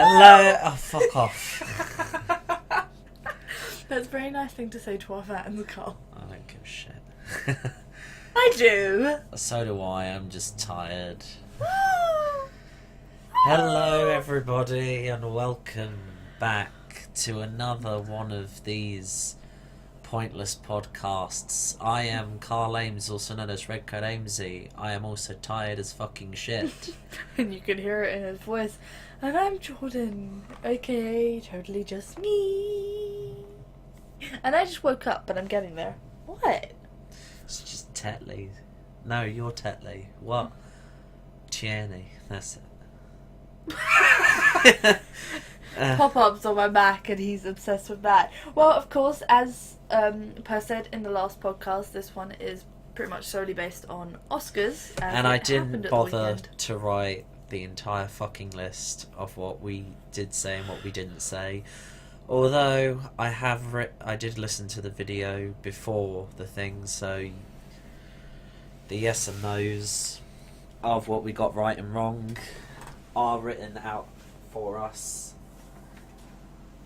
Hello. Oh, fuck off. That's a very nice thing to say to our fans, Carl. I don't give a shit. I do. So do I. I'm just tired. Hello, everybody, and welcome back to another one of these pointless podcasts. I am Carl Ames, also known as Redcoat Amezy. I am also tired as fucking shit. And you can hear it in his voice. And I'm Jordan, aka TotallyJustMe. And I just woke up, but I'm getting there. What? It's just Tetley. No, you're Tetley. What? Tierney. That's it. Pop-ups on my back, and he's obsessed with that. Well, of course, as Per said in the last podcast, this one is pretty much solely based on Oscars. And I didn't bother to write the entire fucking list of what we did say and what we didn't say. Although I did listen to the video before the thing, so the yes and no's of what we got right and wrong are written out for us.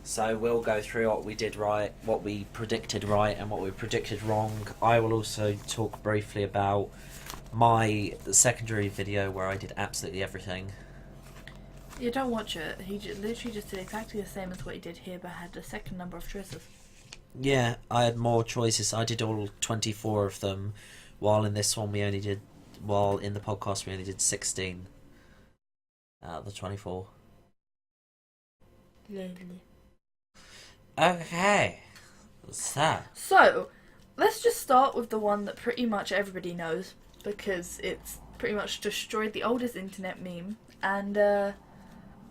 So we'll go through what we did right, what we predicted right, and what we predicted wrong. I will also talk briefly about my secondary video where I did absolutely everything. You don't watch it. He literally just did exactly the same as what he did here, but had a second number of choices. Yeah, I had more choices. I did all 24 of them, while in this one while in the podcast we only did 16 out of the 24. Lonely. Okay, So, let's just start with the one that pretty much everybody knows, because it's pretty much destroyed the oldest internet meme, and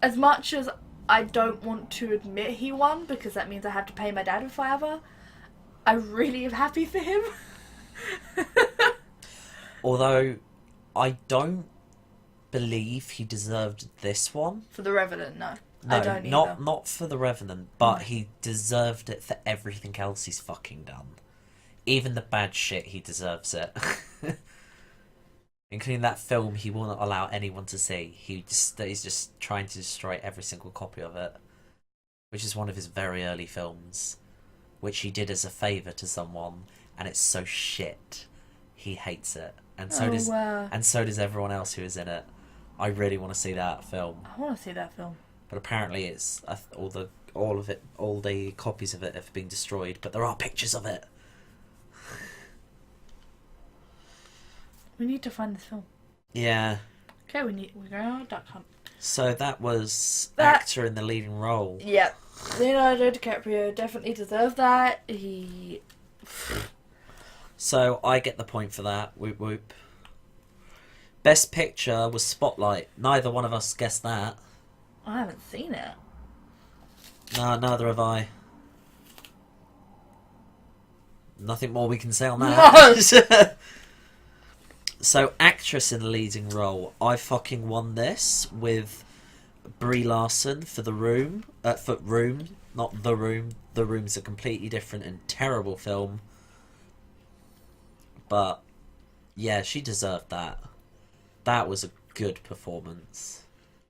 as much as I don't want to admit he won, because that means I have to pay my dad forever, I really am happy for him. Although, I don't believe he deserved this one. For the Revenant, no. No, I don't not for the Revenant, but he deserved it for everything else he's fucking done. Even the bad shit, he deserves it. Including that film he will not allow anyone to see. He's just trying to destroy every single copy of it. Which is one of his very early films. Which he did as a favour to someone, and it's so shit. He hates it. And so does everyone else who is in it. I really want to see that film. I want to see that film. But apparently it's all the copies of it have been destroyed, but there are pictures of it. We need to find this film. Yeah. Okay, we're going on a duck hunt. So that was actor in the leading role. Yep. Leonardo Dicaprio definitely deserved that. So I get the point for that. Whoop whoop. Best picture was Spotlight. Neither one of us guessed that. I haven't seen it. No, neither have I. Nothing more we can say on that. No. So, actress in the leading role. I fucking won this with Brie Larson for The Room. For Room, not The Room. The Room's a completely different and terrible film. But, yeah, she deserved that. That was a good performance.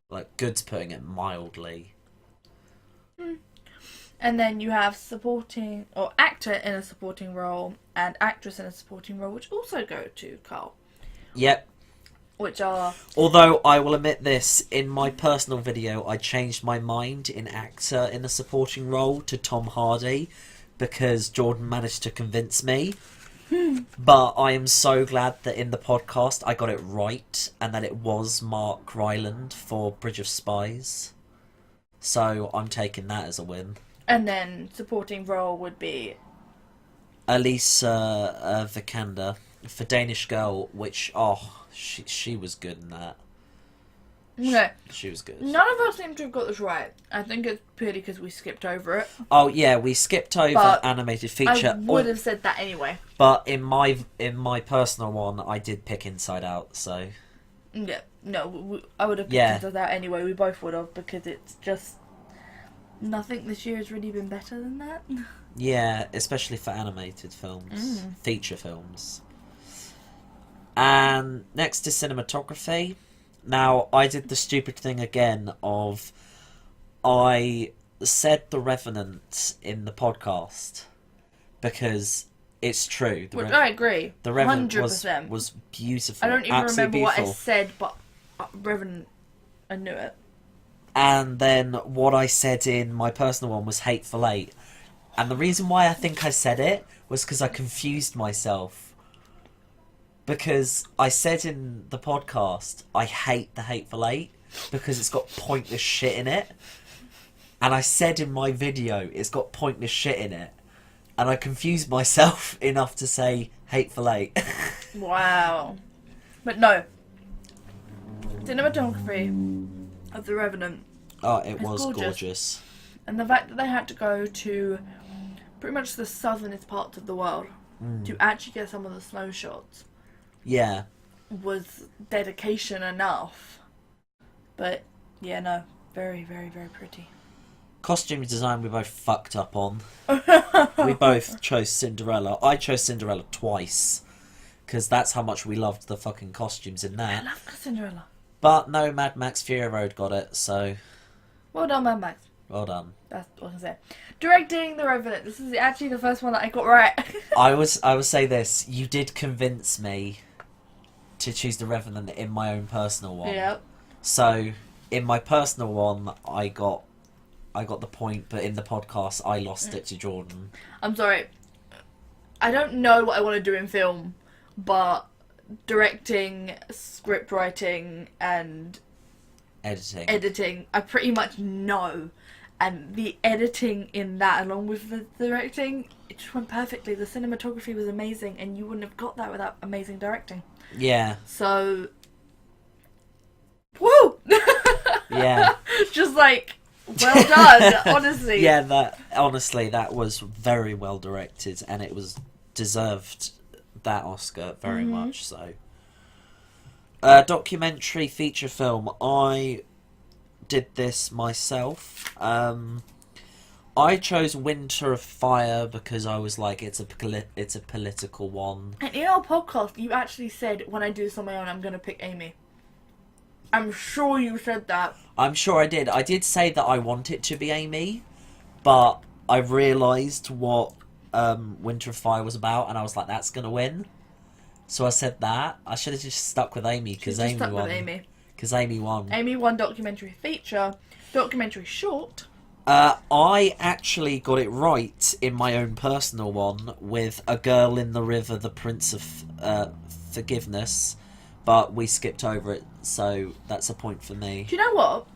Like, good's putting it mildly. And then you have supporting, or actor in a supporting role, and actress in a supporting role, which also go to Carl. Yep. Which are... Although, I will admit this, in my personal video, I changed my mind in actor in a supporting role to Tom Hardy, because Jordan managed to convince me. But I am so glad that in the podcast I got it right, and that it was Mark Rylance for Bridges of Spies. So I'm taking that as a win. And then supporting role would be Alicia Vikander for Danish Girl, which she was good in that. Okay. She was good. None of us seem to have got this right. I think it's purely because we skipped over it. Oh yeah, we skipped over animated feature. I would have said that anyway. But in my personal one, I did pick Inside Out. So yeah, no, I would have picked Inside Out anyway. We both would have, because it's just nothing this year has really been better than that. Yeah, especially for animated films, feature films. And next is cinematography. Now, I did the stupid thing again of I said The Revenant in the podcast because it's true. I agree. The Revenant 100%. was beautiful. I don't even remember beautiful. what I said, but Revenant, I knew it. And then what I said in my personal one was Hateful Eight. And the reason why I think I said it was because I confused myself. Because I said in the podcast, I hate the Hateful Eight because it's got pointless shit in it. And I said in my video, it's got pointless shit in it. And I confused myself enough to say Hateful Eight. Wow. But no. Cinematography of The Revenant. Oh, it was gorgeous. And the fact that they had to go to pretty much the southernest parts of the world to actually get some of the snow shots. Yeah. Was dedication enough. But, yeah, no. Very, very, very pretty. Costume design we both fucked up on. We both chose Cinderella. I chose Cinderella twice. Because that's how much we loved the fucking costumes in that. I love Cinderella. But no, Mad Max Fury Road got it, so... Well done, Mad Max. Well done. That's what I can say. Directing The Revenant. This is actually the first one that I got right. I would say this. You did convince me to choose The Revenant in my own personal one. Yep. So, in my personal one, I got the point, but in the podcast, I lost it to Jordan. I'm sorry. I don't know what I want to do in film, but directing, script writing, and editing, I pretty much know. And the editing in that, along with the directing, it just went perfectly. The cinematography was amazing, and you wouldn't have got that without amazing directing. Yeah. So, woo! Yeah. Just like, well done, honestly. Yeah, that was very well directed, and it was deserved that Oscar very much so. Documentary feature film. I did this myself. I chose Winter of Fire because I was like, it's a political one. And in our podcast, you actually said, when I do this on my own, I'm going to pick Amy. I'm sure you said that. I'm sure I did. I did say that I want it to be Amy, but I realised what Winter of Fire was about, and I was like, that's going to win. So I said that. I should have just stuck with Amy because Amy won. Because Amy won. Amy won documentary feature, documentary short. I actually got it right in my own personal one with A Girl in the River, The Prince of Forgiveness, but we skipped over it, so that's a point for me. Do you know what?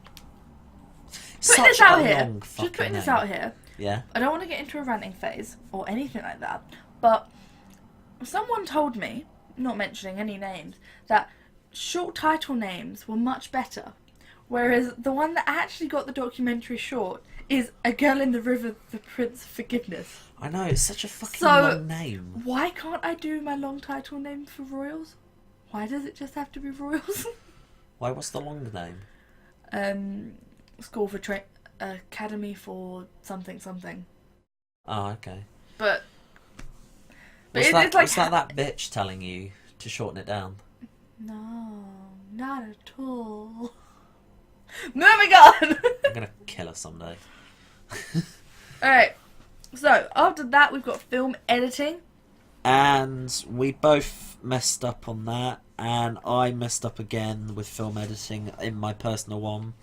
Putting this out here. Just putting this out here. Yeah. I don't want to get into a ranting phase or anything like that, but someone told me, not mentioning any names, that short title names were much better, whereas the one that actually got the documentary short is A Girl in the River, The Prince of Forgiveness. I know, it's such a fucking long name. Why can't I do my long title name for Royals? Why does it just have to be Royals? Why, what's the long name? School for Academy for something. Oh, okay. But was it's like... that bitch telling you to shorten it down? No, not at all. Moving on! I'm gonna kill her someday. Alright, so after that we've got film editing. And we both messed up on that, and I messed up again with film editing in my personal one.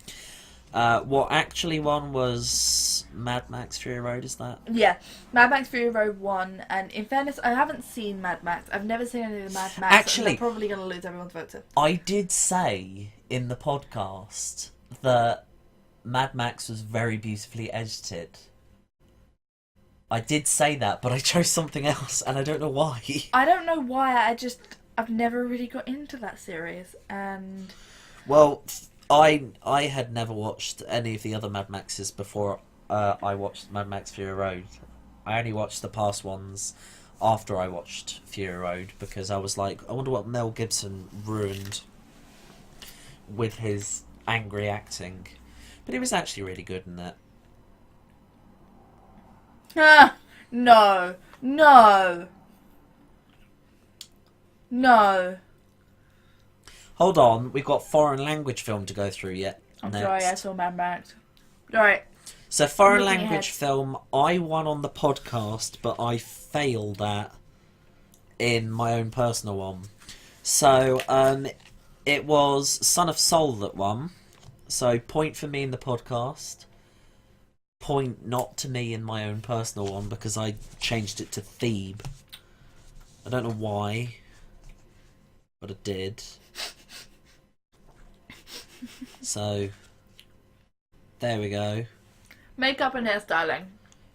What actually won was Mad Max Fury Road, is that? Yeah, Mad Max Fury Road won, and in fairness, I haven't seen Mad Max. I've never seen any of the Mad Max. Actually, I'm probably going to lose everyone's vote to. I did say in the podcast that Mad Max was very beautifully edited. I did say that, but I chose something else, and I don't know why. I don't know why, I've never really got into that series, and... Well, I had never watched any of the other Mad Maxes before I watched Mad Max Fury Road. I only watched the past ones after I watched Fury Road, because I was like, I wonder what Mel Gibson ruined with his angry acting. But he was actually really good in that. Ah, no. Hold on, we've got foreign language film to go through yet. I'm sorry, I saw Mad Max. Right. So foreign language film, I won on the podcast, but I failed at in my own personal one. So it was Son of Soul that won. So point for me in the podcast. Point not to me in my own personal one because I changed it to Thebe. I don't know why, but I did. So there we go. Makeup and hairstyling.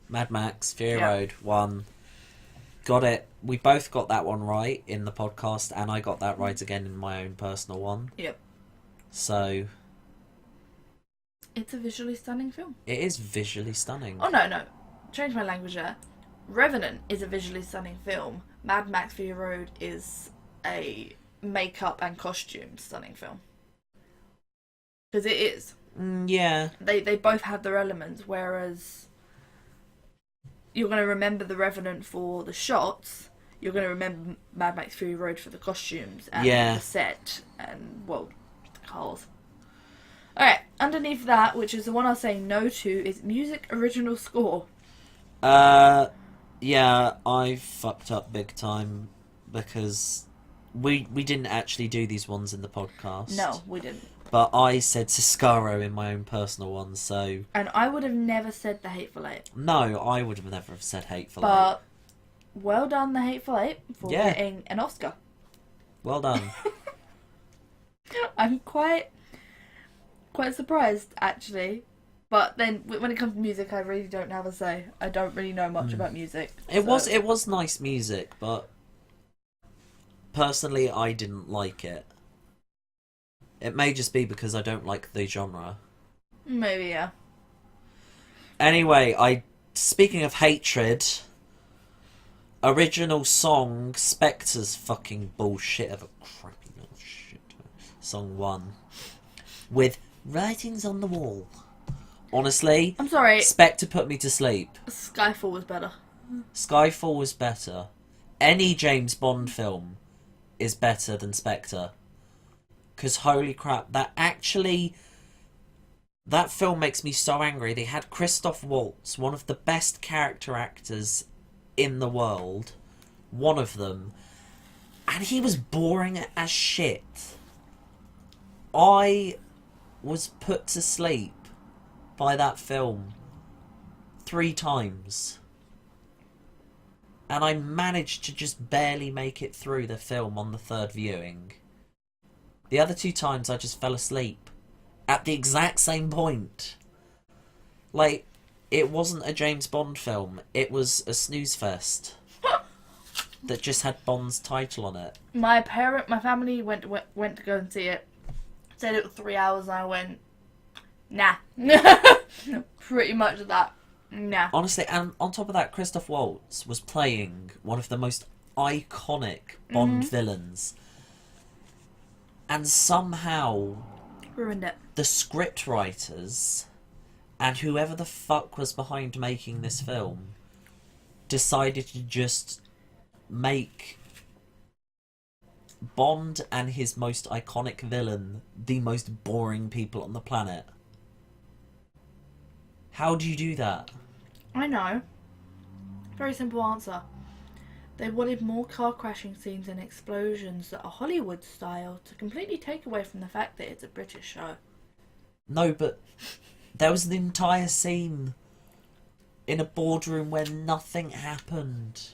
Mad Max, Fury Road, won. Got it. We both got that one right in the podcast, and I got that right again in my own personal one. Yep. So... it's a visually stunning film. It is visually stunning. Oh, no. Change my language there. Revenant is a visually stunning film. Mad Max Fury Road is a makeup and costume stunning film. Because it is. Yeah. They both have their elements, whereas you're going to remember The Revenant for the shots, you're going to remember Mad Max Fury Road for the costumes and the set and, well, the cars. Alright, underneath that, which is the one I was saying no to, is music original score. Yeah, I fucked up big time because we didn't actually do these ones in the podcast. No, we didn't. But I said Siscaro in my own personal one, so... And I would have never said The Hateful Eight. No, I would have never have said Hateful Eight. But well done, The Hateful Eight, for getting an Oscar. Well done. I'm quite surprised, actually. But then, when it comes to music, I really don't have a say. I don't really know much about music. It was nice music, but personally, I didn't like it. It may just be because I don't like the genre. Maybe, yeah. Anyway, speaking of hatred, original song, Spectre's fucking bullshit of a crappy little shit. Song 1. With Writings on the Wall. Honestly, I'm sorry. Spectre put me to sleep. Skyfall was better. Skyfall was better. Any James Bond film is better than Spectre. Because holy crap, that film makes me so angry. They had Christoph Waltz, one of the best character actors in the world. One of them. And he was boring as shit. I was put to sleep by that film 3 times. And I managed to just barely make it through the film on the 3rd viewing. The other 2 times I just fell asleep. At the exact same point. Like, it wasn't a James Bond film. It was a snooze fest. That just had Bond's title on it. My family went to go and see it. Said it was 3 hours and I went, nah. Pretty much that. Nah. Honestly, and on top of that, Christoph Waltz was playing one of the most iconic Bond villains. And somehow... ruined it. The script writers and whoever the fuck was behind making this film decided to just make Bond and his most iconic villain the most boring people on the planet. How do you do that? I know. Very simple answer. They wanted more car crashing scenes and explosions that are Hollywood style to completely take away from the fact that it's a British show. No, but there was an entire scene in a boardroom where nothing happened.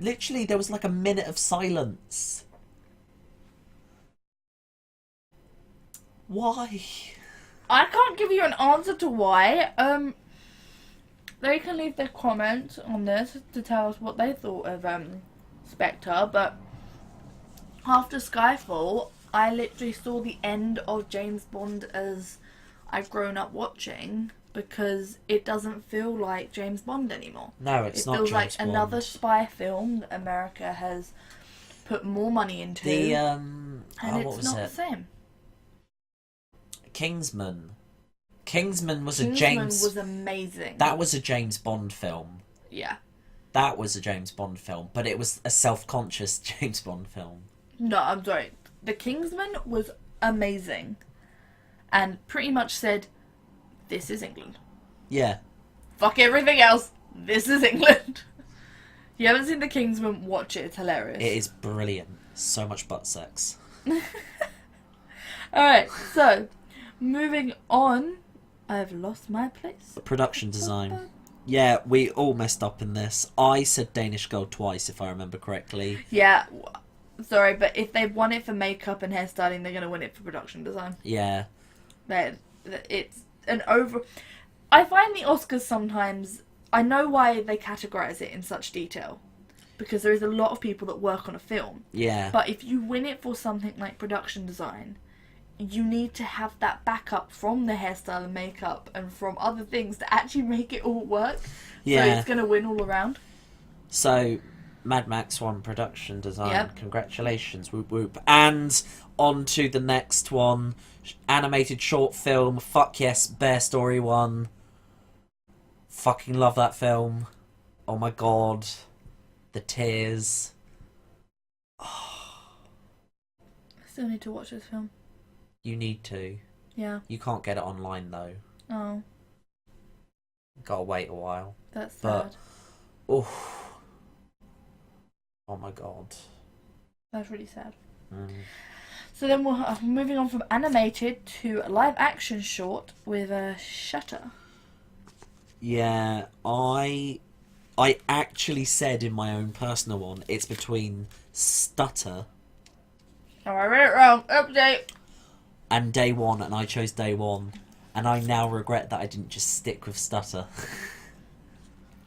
Literally, there was like a minute of silence. Why? I can't give you an answer to why. They can leave their comments on this to tell us what they thought of Spectre, but after Skyfall, I literally saw the end of James Bond as I've grown up watching, because it doesn't feel like James Bond anymore. No, it's not James Bond. It feels like another spy film that America has put more money into, and it's not the same. Kingsman was amazing. That was a James Bond film. Yeah. That was a James Bond film, but it was a self-conscious James Bond film. No, I'm sorry. The Kingsman was amazing. and pretty much said, "This is England. Yeah. Fuck everything else. This is England." You haven't seen The Kingsman? Watch it. It's hilarious. It is brilliant. So much butt sex. Alright, so, moving on. I've lost my place. Production design. Yeah, we all messed up in this. I said Danish Girl twice, if I remember correctly. Yeah, sorry, but if they won it for makeup and hairstyling, they're going to win it for production design. Yeah. It's an over... I find the Oscars sometimes... I know why they categorise it in such detail. Because there is a lot of people that work on a film. Yeah. But if you win it for something like production design, you need to have that backup from the hairstyle and makeup and from other things to actually make it all work. Yeah. So it's going to win all around. So, Mad Max won production design. Yep. Congratulations, whoop whoop. And on to the next one. Animated short film. Fuck yes, Bear Story 1. Fucking love that film. Oh my god. The tears. I still need to watch this film. You need to. Yeah. You can't get it online though. Oh. Gotta wait a while. That's sad. Oh my god. That's really sad. Mm. So then we're moving on from animated to a live action short with a Shutter. Yeah, I actually said in my own personal one, it's between Stutter. Oh, I read it wrong. Update. And Day One, and I chose Day One. And I now regret that I didn't just stick with Stutter.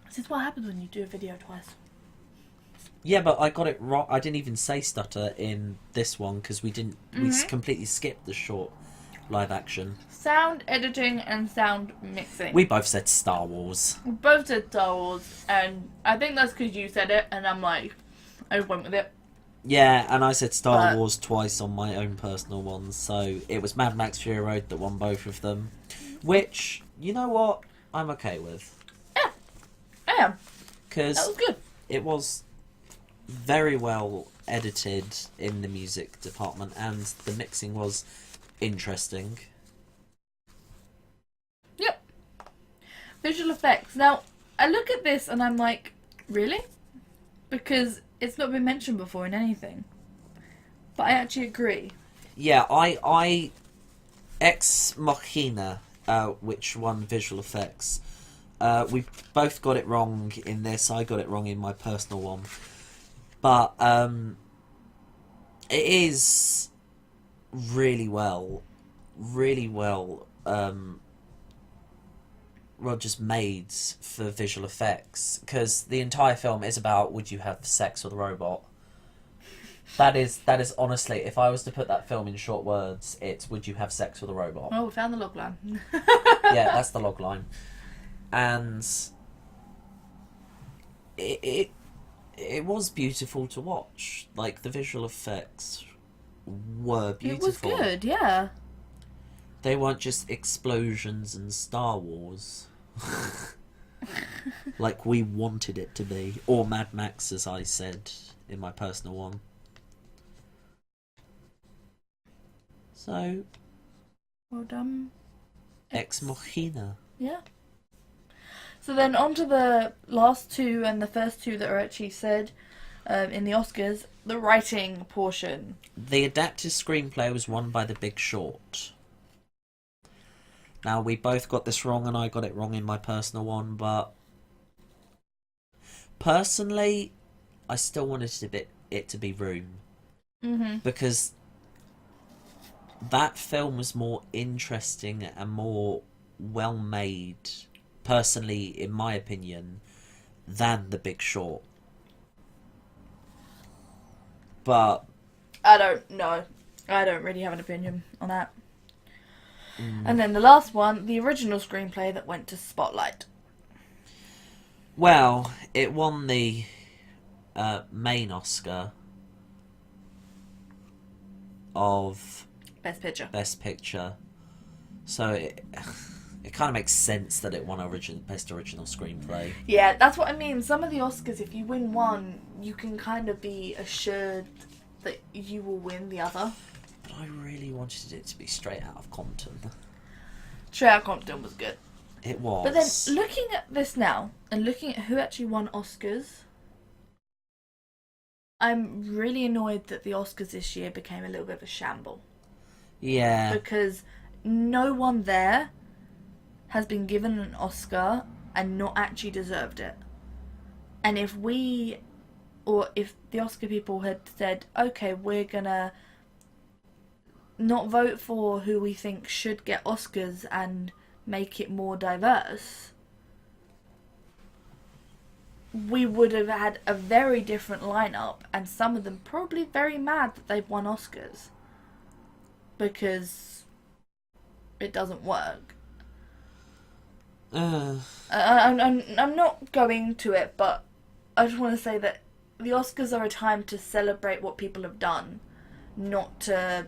This is what happens when you do a video twice. Yeah, but I got it wrong. I didn't even say Stutter in this one, because we didn't... We completely skipped the short live action. Sound editing and sound mixing. We both said Star Wars. We both said Star Wars, and I think that's because you said it, and I'm like, I went with it. Yeah, and I said Star Wars twice on my own personal ones, so it was Mad Max Fury Road that won both of them. Which, you know what? I'm okay with. Yeah, I am. Because that was good. It was very well edited in the music department, and the mixing was interesting. Yep. Visual effects. Now, I look at this and I'm like, really? Because it's not been mentioned before in anything. But I actually agree. Yeah, I Ex Machina, which won visual effects. We both got it wrong in this. I got it wrong in my personal one. But it is really well just made for visual effects, because the entire film is about, would you have sex with a robot? That is honestly, if I was to put that film in short words, it's, would you have sex with a robot? Oh, we found the log line. Yeah, that's the log line. And it was beautiful to watch. Like, the visual effects were beautiful. It was good, yeah. They weren't just explosions and Star Wars. Like we wanted it to be. Or Mad Max, as I said in my personal one. So... well done. Ex Machina. Yeah. So then on to the last two and the first two that are actually said in the Oscars. The writing portion. The adapted screenplay was won by The Big Short. Now, we both got this wrong, and I got it wrong in my personal one, but... personally, I still wanted it to be Room. Mm-hmm. Because that film was more interesting and more well-made, personally, in my opinion, than The Big Short. But... I don't know. I don't really have an opinion on that. And then the last one, the original screenplay that went to Spotlight. Well, it won the main Oscar of Best Picture. So it kind of makes sense that it won Best Original Screenplay. Yeah, that's what I mean. Some of the Oscars, if you win one, you can kind of be assured that you will win the other. But I really wanted it to be Straight Out of Compton. Straight Outta Compton was good. It was. But then, looking at this now, and looking at who actually won Oscars, I'm really annoyed that the Oscars this year became a little bit of a shamble. Yeah. Because no one there has been given an Oscar and not actually deserved it. And if the Oscar people had said, okay, we're gonna not vote for who we think should get Oscars and make it more diverse, we would have had a very different lineup, and some of them probably very mad that they've won Oscars. Because it doesn't work. I'm not going to it, but I just want to say that the Oscars are a time to celebrate what people have done, not to,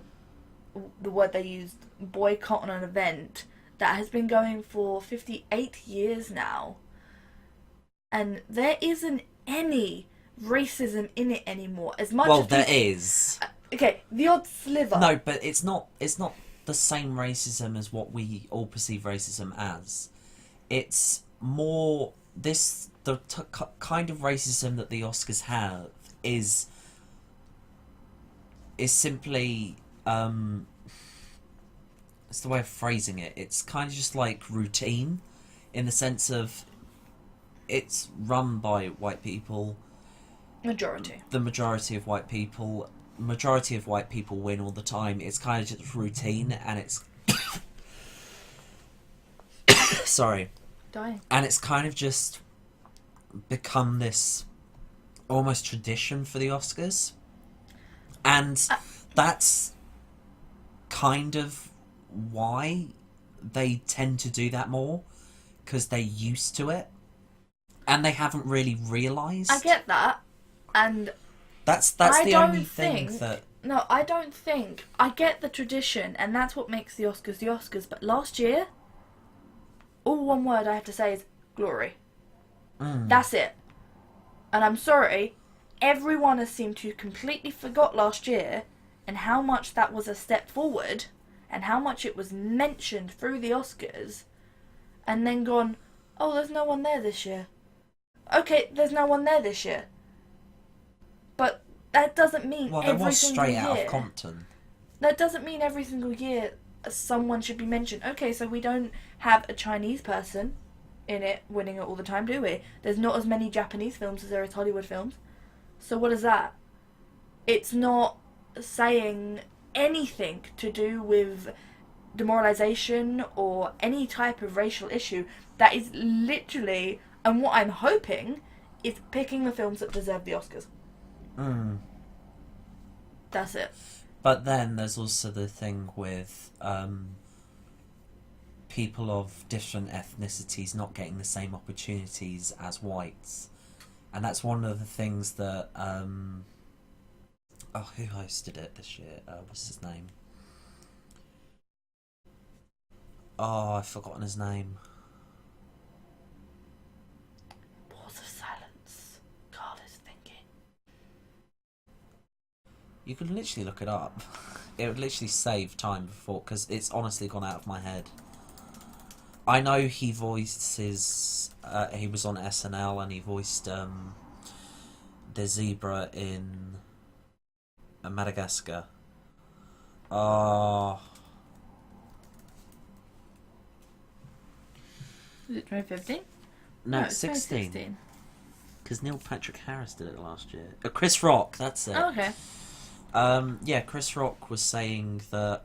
the word they used, boycott on an event that has been going for 58 years now. And there isn't any racism in it anymore. As much as there is. Okay, the odd sliver. No, but it's not the same racism as what we all perceive racism as. It's more the kind of racism that the Oscars have is simply it's the way of phrasing it. It's kind of just like routine, in the sense of it's run by white people. Majority. The majority of white people. Majority of white people win all the time. It's kind of just routine, and it's sorry, dying, and it's kind of just become this almost tradition for the Oscars, and that's kind of why they tend to do that more, because they're used to it, and they haven't really realised. I get that, and that's the only thing that... No, I don't think... I get the tradition, and that's what makes the Oscars, but last year, all one word I have to say is glory. That's it. And I'm sorry, everyone has seemed to completely forgot last year, and how much that was a step forward, and how much it was mentioned through the Oscars, and then gone, oh, there's no one there this year. Okay, there's no one there this year. But that doesn't mean every single year... Well, there was Straight Outta Compton. That doesn't mean every single year someone should be mentioned. Okay, so we don't have a Chinese person in it winning it all the time, do we? There's not as many Japanese films as there is Hollywood films. So what is that? It's not saying anything to do with demoralization or any type of racial issue. That is literally, and what I'm hoping, is picking the films that deserve the Oscars. That's it. But then there's also the thing with people of different ethnicities not getting the same opportunities as whites. And that's one of the things that... who hosted it this year? What's his name? Oh, I've forgotten his name. Pause of silence. Carl is thinking. You could literally look it up. It would literally save time before, because it's honestly gone out of my head. I know he voiced his... he was on SNL and he voiced the zebra in Madagascar. Was it 2015? No, it's 16. Because Neil Patrick Harris did it last year. Chris Rock, that's it. Oh, okay. Yeah, Chris Rock was saying that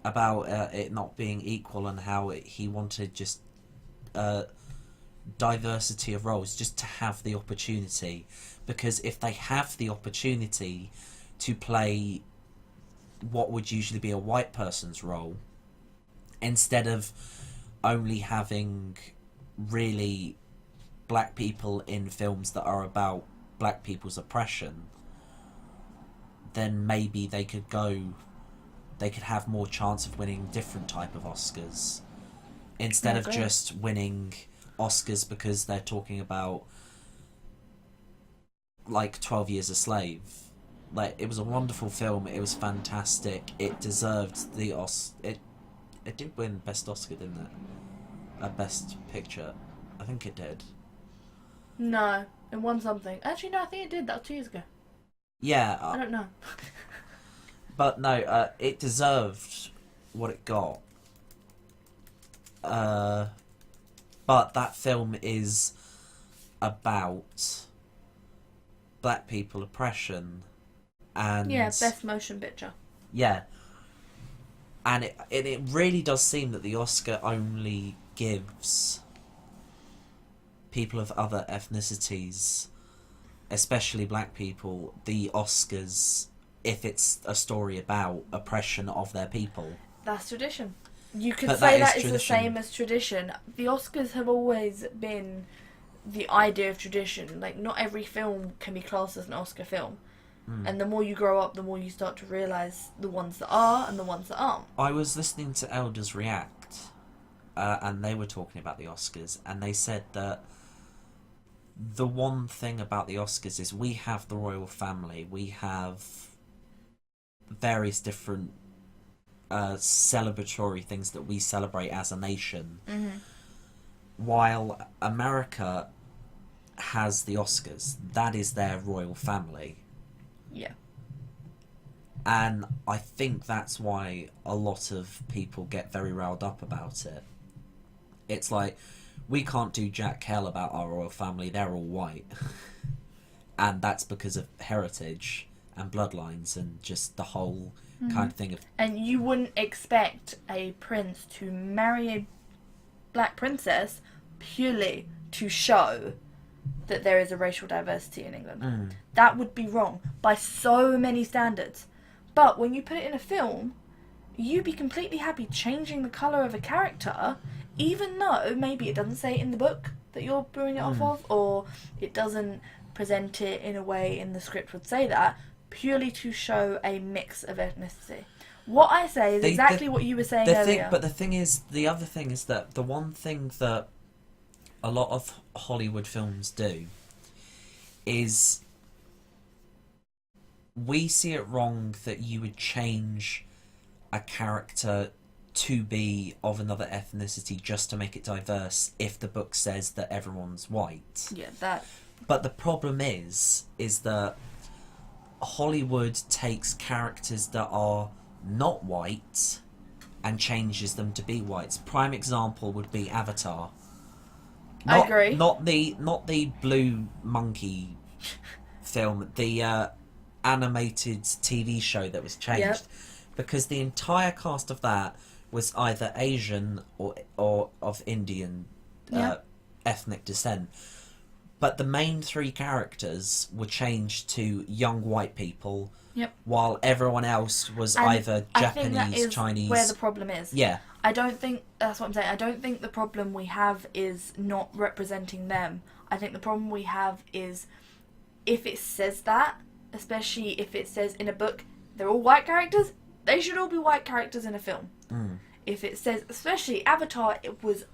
about it not being equal, and how he wanted just diversity of roles, just to have the opportunity, because if they have the opportunity to play what would usually be a white person's role, instead of only having really black people in films that are about black people's oppression, then maybe they could have more chance of winning different type of Oscars, instead of just winning Oscars because they're talking about like 12 Years a Slave. like, it was a wonderful film. It was fantastic. It deserved the It did win Best Oscar, didn't it? Best Picture. I think it did. No, it won something. Actually, no, I think it did. That was 2 years ago. Yeah. I don't know. But no, it deserved what it got. But that film is about black people oppression, and yeah, Best Motion Picture. Yeah, and it really does seem that the Oscar only gives people of other ethnicities, especially black people, the Oscars if it's a story about oppression of their people. That's tradition. You could say that is the same as tradition. The Oscars have always been the idea of tradition. Like, not every film can be classed as an Oscar film. And the more you grow up, the more you start to realise the ones that are and the ones that aren't. I was listening to Elders React, and they were talking about the Oscars, and they said that the one thing about the Oscars is we have the royal family, we have various different celebratory things that we celebrate as a nation, while America has the Oscars. That is their royal family. Yeah. And I think that's why a lot of people get very riled up about it. It's like, we can't do jack hell about our royal family, they're all white. And that's because of heritage and bloodlines and just the whole kind of thing of... And you wouldn't expect a prince to marry a black princess purely to show that there is a racial diversity in England. That would be wrong by so many standards. But when you put it in a film, you'd be completely happy changing the colour of a character, even though maybe it doesn't say it in the book that you're brewing it off of, or it doesn't present it in a way in the script would say that, purely to show a mix of ethnicity. What I say is exactly what you were saying earlier. But the other thing is that the one thing that a lot of Hollywood films do is we see it wrong that you would change a character to be of another ethnicity just to make it diverse if the book says that everyone's white. Yeah, that. But the problem is that Hollywood takes characters that are not white and changes them to be whites. Prime example would be Avatar. I agree. Not the blue monkey film, the animated TV show that was changed, because the entire cast of that was either Asian or of Indian ethnic descent. But the main 3 characters were changed to young white people, while everyone else was either Japanese, I think that is Chinese. Where the problem is. Yeah. I don't think that's what I'm saying. I don't think the problem we have is not representing them. I think the problem we have is if it says that, especially if it says in a book they're all white characters, they should all be white characters in a film. If it says, especially Avatar, it was...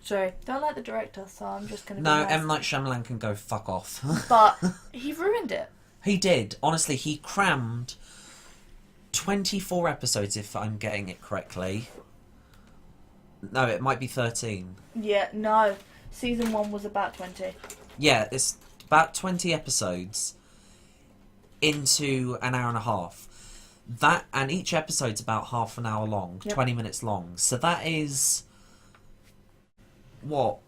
Sorry, don't like the director, so I'm just going to be nice. M. Night Shyamalan can go fuck off. But he ruined it. He did. Honestly, he crammed 24 episodes, if I'm getting it correctly. No, it might be 13. Yeah, no. Season 1 was about 20. Yeah, it's about 20 episodes into an hour and a half. That, and each episode's about half an hour long, 20 minutes long. So that is... what?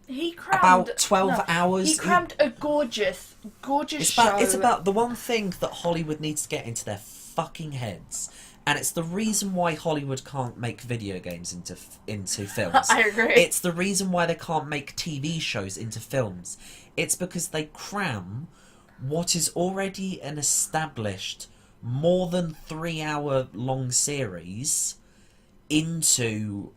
He crammed... About 12 hours? He crammed a gorgeous show. It's about the one thing that Hollywood needs to get into their fucking heads. And it's the reason why Hollywood can't make video games into films. I agree. It's the reason why they can't make TV shows into films. It's because they cram what is already an established more than 3-hour long series into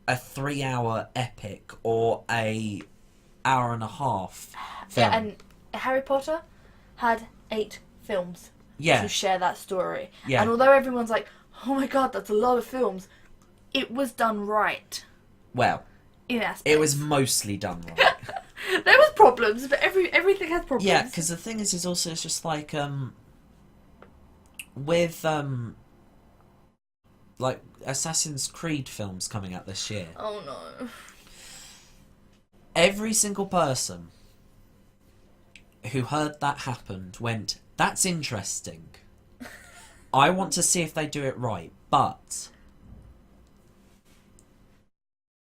a 3-hour epic or a hour and a half film. Yeah, and Harry Potter had 8 films to share that story. Yeah. And although everyone's like, oh my god, that's a lot of films, it was done right. Well, in aspects. it was mostly done right. There was problems, but everything has problems. Yeah, because the thing is also it's just like with like Assassin's Creed films coming out this year. Oh no. Every single person who heard that happened went, "That's interesting. I want to see if they do it right." But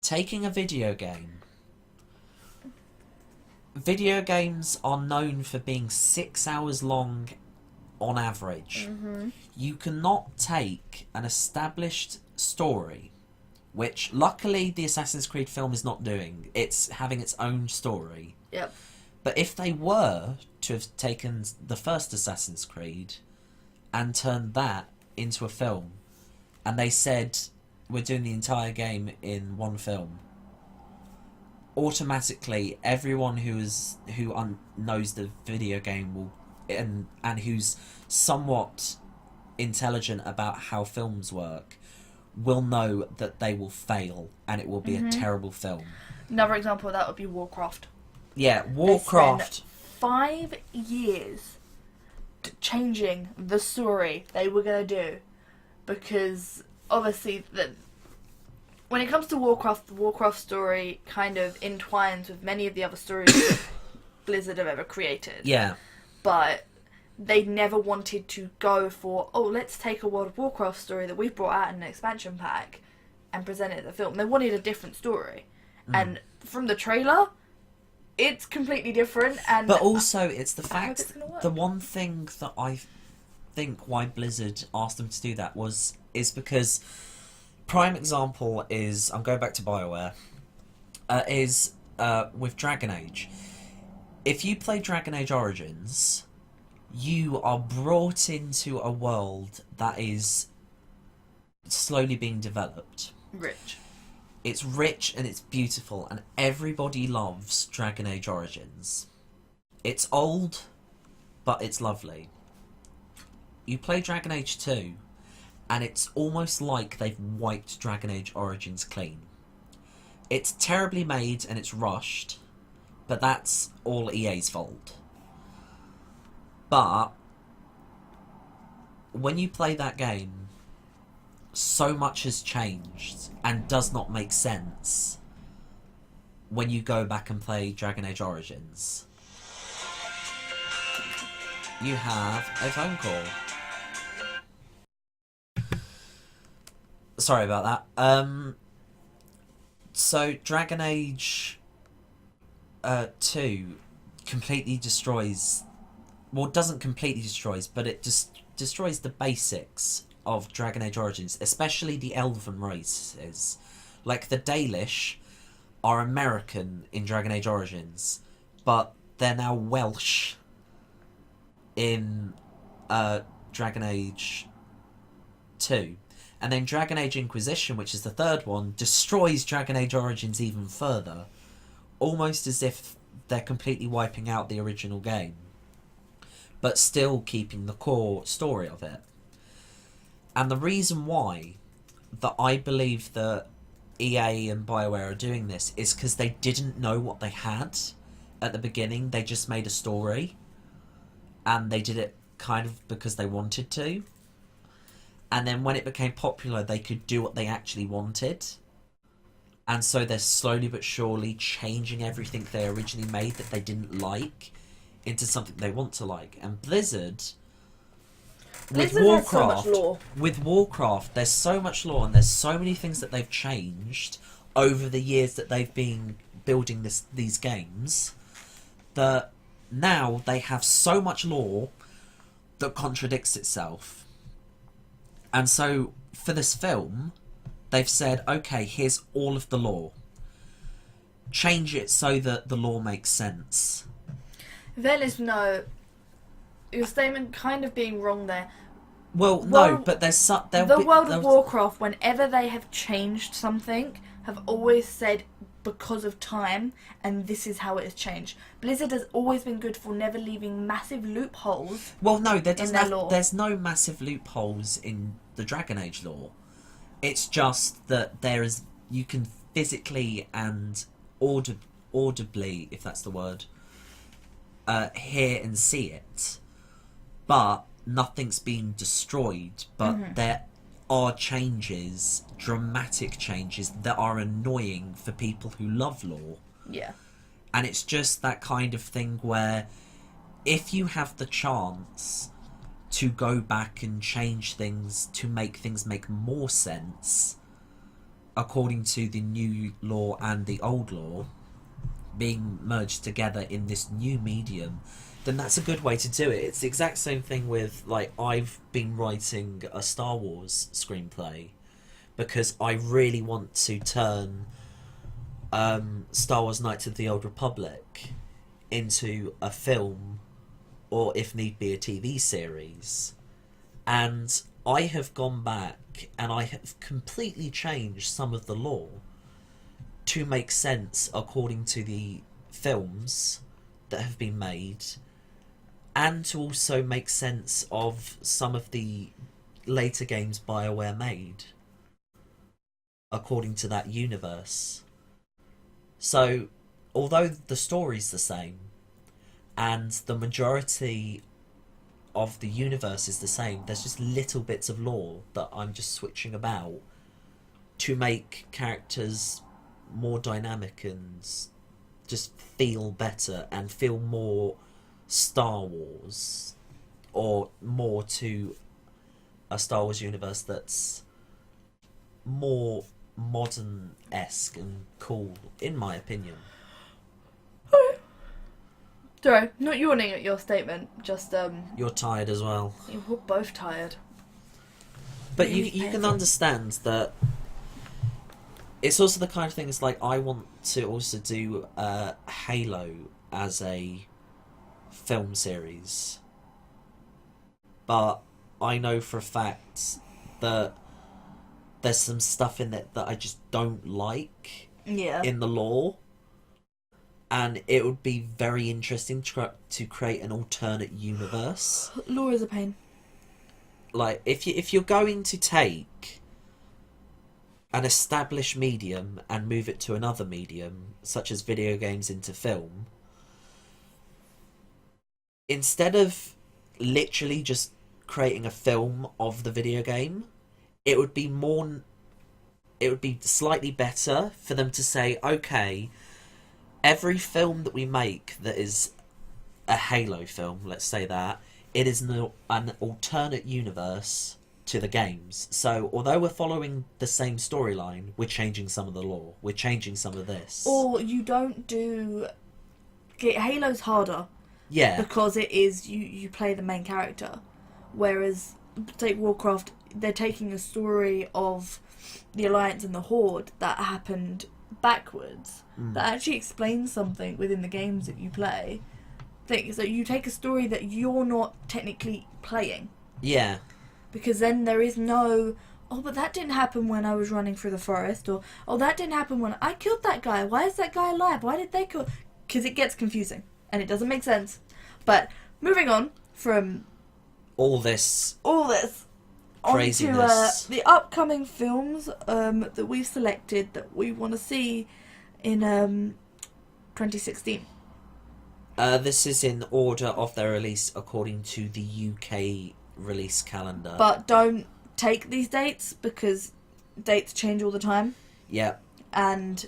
taking a video games are known for being 6 hours long on average. Mm-hmm. You cannot take an established story, which luckily the Assassin's Creed film is not doing. It's having its own story. Yep. But if they were to have taken the first Assassin's Creed and turned that into a film, and they said, we're doing the entire game in one film, automatically everyone who knows the video game will and who's somewhat intelligent about how films work will know that they will fail and it will be a terrible film. Another example of that would be Warcraft. Yeah, Warcraft. They spent 5 years changing the story they were going to do, because obviously when it comes to Warcraft, the Warcraft story kind of entwines with many of the other stories that Blizzard have ever created. Yeah. But they never wanted to go for, let's take a World of Warcraft story that we've brought out in an expansion pack and present it in the film. They wanted a different story. And from the trailer, it's completely different. But also, it's the fact, the one thing that I think why Blizzard asked them to do that is because, prime example is, I'm going back to BioWare, is with Dragon Age. If you play Dragon Age Origins, you are brought into a world that is slowly being developed. Rich. It's rich and it's beautiful, and everybody loves Dragon Age Origins. It's old, but it's lovely. You play Dragon Age 2, and it's almost like they've wiped Dragon Age Origins clean. It's terribly made and it's rushed, but that's all EA's fault. But when you play that game, so much has changed and does not make sense when you go back and play Dragon Age Origins. You have a phone call. Sorry about that. So Dragon Age 2 completely destroys... Well, it doesn't completely destroys, but it just destroys the basics of Dragon Age Origins, especially the elven races. Like, the Dalish are American in Dragon Age Origins, but they're now Welsh in Dragon Age 2. And then Dragon Age Inquisition, which is the third one, destroys Dragon Age Origins even further, almost as if they're completely wiping out the original game, but still keeping the core story of it. And the reason why that I believe that EA and BioWare are doing this is because they didn't know what they had at the beginning. They just made a story, and they did it kind of because they wanted to. And then when it became popular, they could do what they actually wanted. And so they're slowly but surely changing everything they originally made that they didn't like into something they want to like. And Blizzard with Warcraft, with Warcraft, there's so much lore and there's so many things that they've changed over the years that they've been building these games, that now they have so much lore that contradicts itself. And so for this film, they've said, okay, here's all of the lore. Change it so that the lore makes sense. There is no... Your statement kind of being wrong there. Well, no, but there's... The World of Warcraft, whenever they have changed something, have always said because of time, and this is how it has changed. Blizzard has always been good for never leaving massive loopholes. Well, no, there's no massive loopholes in the Dragon Age lore. It's just that you can physically and audibly, if that's the word, hear and see it, but nothing's been destroyed. But there are changes, dramatic changes, that are annoying for people who love lore. Yeah. And it's just that kind of thing where if you have the chance to go back and change things to make things make more sense according to the new lore and the old lore being merged together in this new medium, then that's a good way to do it. It's the exact same thing with, like, I've been writing a Star Wars screenplay because I really want to turn Star Wars Knights of the Old Republic into a film, or if need be a TV series. And I have gone back and I have completely changed some of the lore to make sense according to the films that have been made, and to also make sense of some of the later games BioWare made according to that universe. So, although the story's the same, and the majority of the universe is the same, there's just little bits of lore that I'm just switching about to make characters more dynamic and just feel better and feel more Star Wars, or more to a Star Wars universe that's more modern-esque and cool, in my opinion. Sorry, not yawning at your statement, just You're tired as well. We're both tired. But you can understand that it's also the kind of thing, it's like, I want to also do Halo as a film series. But I know for a fact that there's some stuff in it that I just don't like in the lore. And it would be very interesting to create an alternate universe. Lore is a pain. Like, if you're going to take an established medium and move it to another medium, such as video games into film, instead of literally just creating a film of the video game, it would be slightly better for them to say, okay, every film that we make that is a Halo film, let's say that, it is an alternate universe to the games. So, although we're following the same storyline, we're changing some of the lore. We're changing some of this. Or you don't do... Halo's harder. Yeah. Because it is, you play the main character. Whereas, take Warcraft, they're taking a story of the Alliance and the Horde that happened backwards, that actually explains something within the games that you play. So you take a story that you're not technically playing. Yeah. Because then there is no, oh, but that didn't happen when I was running through the forest, or, oh, that didn't happen when I killed that guy. Why is that guy alive? Why did they kill? Because it gets confusing, and it doesn't make sense. But moving on from all this craziness onto the upcoming films that we've selected that we want to see in 2016. This is in order of their release according to the UK release calendar. But don't take these dates because dates change all the time. Yeah. And...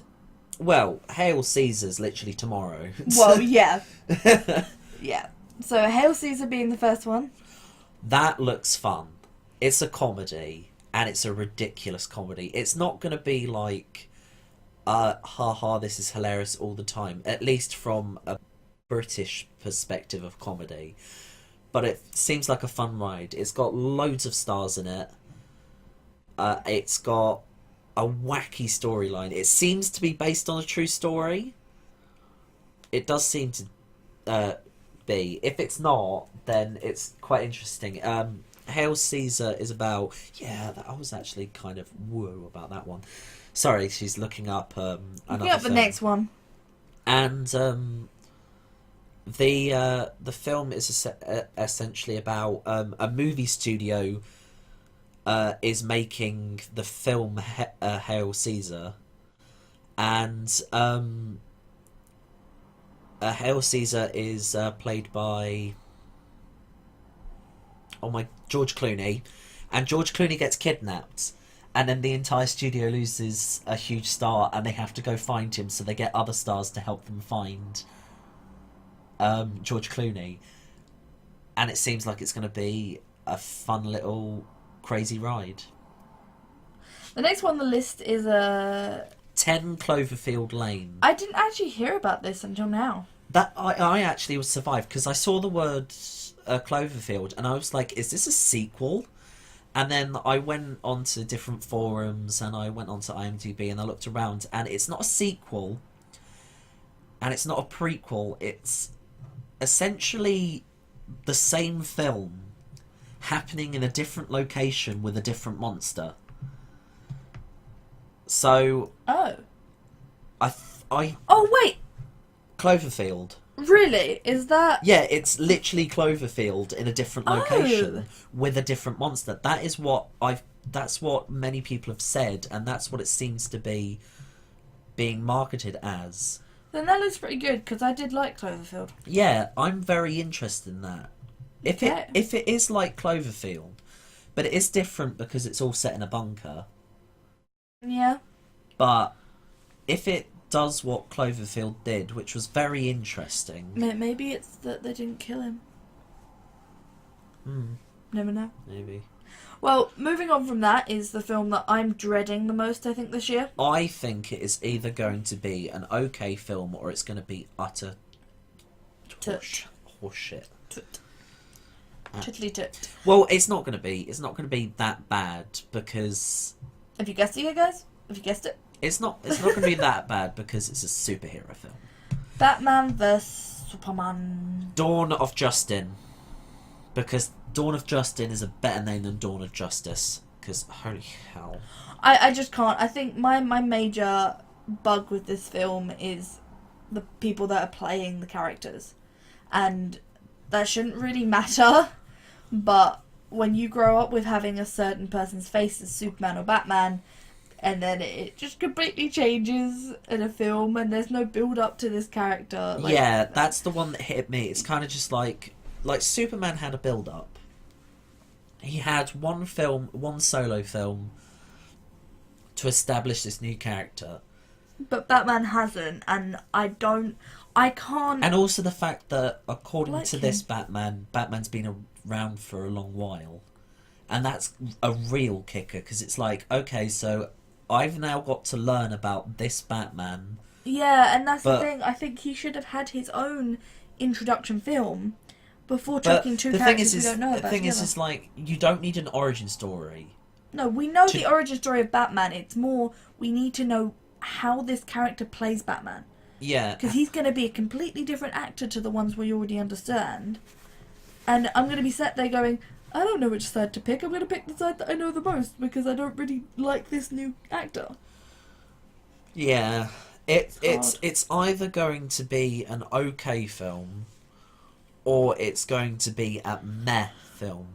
well, Hail Caesar's literally tomorrow. Well, yeah. Yeah. So Hail Caesar being the first one. That looks fun. It's a comedy, and it's a ridiculous comedy. It's not going to be like, haha, this is hilarious all the time, at least from a British perspective of comedy. But it seems like a fun ride. It's got loads of stars in it. It's got a wacky storyline. It seems to be based on a true story. It does seem to be. If it's not, then it's quite interesting. Hail Caesar is about... yeah, I was actually kind of woo about that one. Sorry, she's looking up another the film. next one. And the film is essentially about a movie studio is making the film Hail Caesar, and Hail Caesar is played by George Clooney, and George Clooney gets kidnapped, and then the entire studio loses a huge star, and they have to go find him. So they get other stars to help them find George Clooney, and it seems like it's going to be a fun little crazy ride. The next one on the list is 10 Cloverfield Lane. I didn't actually hear about this until now. That I actually was survived because I saw the word Cloverfield and I was like, is this a sequel? And then I went onto different forums and I went onto IMDb and I looked around, and it's not a sequel and it's not a prequel. It's essentially the same film happening in a different location with a different monster. So oh wait, Cloverfield. Really? Is that... Yeah, it's literally Cloverfield in a different location with a different monster. That's what many people have said, and that's what it seems to be being marketed as. Then that looks pretty good, because I did like Cloverfield. Yeah, I'm very interested in that. If it is like Cloverfield, but it is different because it's all set in a bunker. Yeah. But if it does what Cloverfield did, which was very interesting. Maybe it's that they didn't kill him. Never know. Maybe. Well, moving on from that is the film that I'm dreading the most, I think, this year. I think it is either going to be an okay film or it's going to be utter horseshit. Tiddly tit. Well, it's not going to be that bad because... Have you guessed it, guys? Have you guessed it? It's not going to be that bad because it's a superhero film. Batman vs Superman. Dawn of Justin. Because Dawn of Justin is a better name than Dawn of Justice. Because holy hell. I just can't. I think my major bug with this film is the people that are playing the characters. And that shouldn't really matter. But when you grow up with having a certain person's face as Superman or Batman, and then it just completely changes in a film, and there's no build up to this character. Yeah, that's the one that hit me. It's kind of just like Superman had a build up. He had one solo film to establish this new character. But Batman hasn't, and I can't... And also the fact that, according to this Batman's been around for a long while. And that's a real kicker, because it's like, okay, so I've now got to learn about this Batman. Yeah, and that's the thing. I think he should have had his own introduction film before chucking two characters we don't know about. The thing is, like, you don't need an origin story. No, we know the origin story of Batman. It's more, we need to know how this character plays Batman. Yeah. Because he's going to be a completely different actor to the ones we already understand. And I'm going to be sat there going, I don't know which side to pick. I'm going to pick the side that I know the most because I don't really like this new actor. Yeah. It's either going to be an okay film or it's going to be a meh film.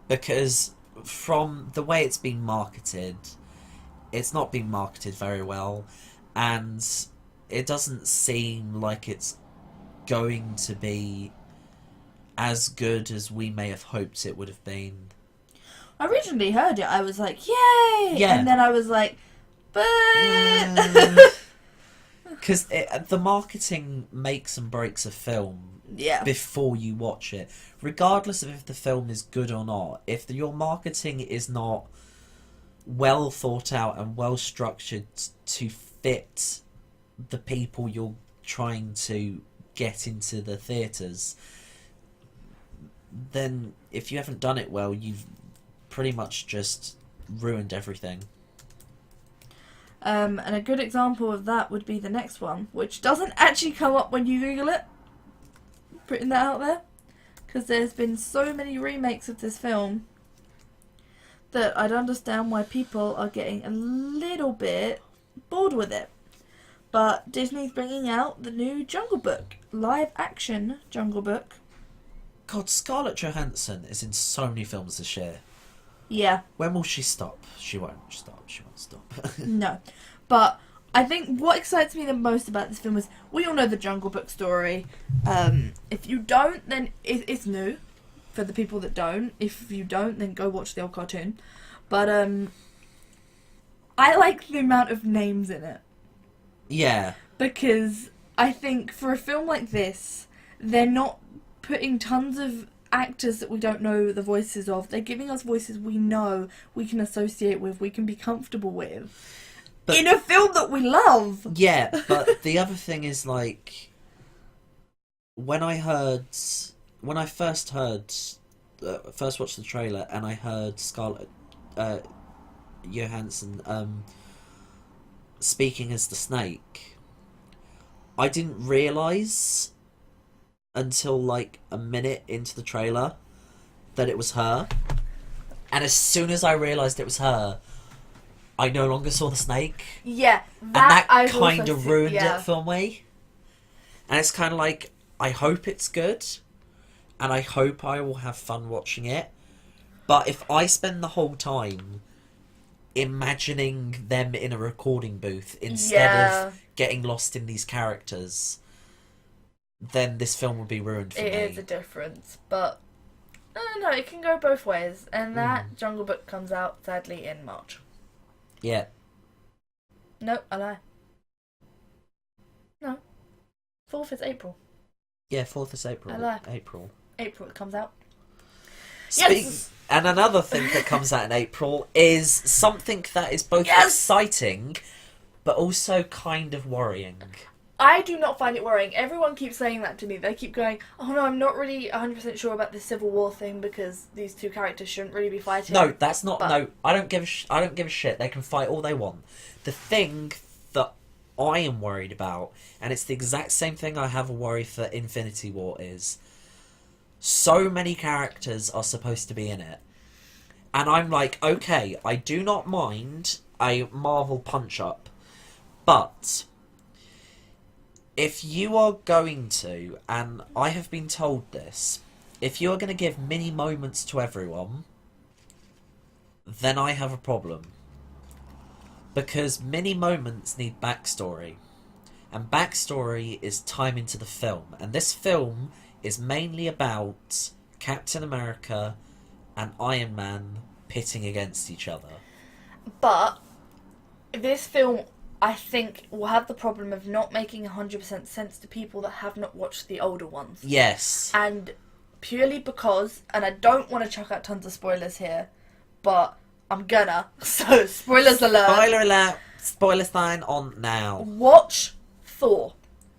Because from the way it's being marketed, it's not being marketed very well, and it doesn't seem like it's going to be as good as we may have hoped it would have been. I originally heard it, I was like, yay! Yeah. And then I was like, but... Because the marketing makes and breaks a film before you watch it. Regardless of if the film is good or not, if your marketing is not well thought out and well structured to fit the people you're trying to get into the theatres, then if you haven't done it well, you've pretty much just ruined everything. And a good example of that would be the next one, which doesn't actually come up when you Google it. Putting that out there. Because there's been so many remakes of this film that I'd understand why people are getting a little bit bored with it. But Disney's bringing out the new Jungle Book, live action Jungle Book. God, Scarlett Johansson is in so many films this year. Yeah. When will she stop? She won't stop. She won't stop. No. But I think what excites me the most about this film is we all know the Jungle Book story. If you don't, then it's new for the people that don't. If you don't, then go watch the old cartoon. But I like the amount of names in it. Yeah. Because I think for a film like this, they're not putting tons of actors that we don't know the voices of. They're giving us voices we know, we can associate with, we can be comfortable with. But, in a film that we love! Yeah, but the other thing is, like, when I first watched the trailer and I heard Scarlett Johansson speaking as the Snake, I didn't realise until like a minute into the trailer that it was her. And as soon as I realised it was her, I no longer saw the Snake. Yeah, and that kind of ruined it for me. And it's kind of like, I hope it's good, and I hope I will have fun watching it. But if I spend the whole time imagining them in a recording booth instead of getting lost in these characters, then this film will be ruined for me. It is a difference, but I don't know, it can go both ways. And that Jungle Book comes out, sadly, in March. Yeah. No, I lie. No. 4th is April. Yeah, 4th is April. I lie. April it comes out. Yes! And another thing that comes out in April is something that is both exciting, but also kind of worrying. I do not find it worrying. Everyone keeps saying that to me. They keep going, oh no, I'm not really 100% sure about this Civil War thing because these two characters shouldn't really be fighting. No, that's not... No, I don't give a shit. They can fight all they want. The thing that I am worried about, and it's the exact same thing I have a worry for Infinity War, is so many characters are supposed to be in it. And I'm like, okay, I do not mind a Marvel punch-up, but if you are going to, and I have been told this, if you are going to give mini moments to everyone, then I have a problem. Because mini moments need backstory. And backstory is time into the film. And this film is mainly about Captain America and Iron Man pitting against each other. But this film, I think, will have the problem of not making 100% sense to people that have not watched the older ones. Yes. And purely because, and I don't want to chuck out tons of spoilers here, but I'm gonna. So, spoilers alert. Spoiler alert. Spoiler sign on now. Watch Thor.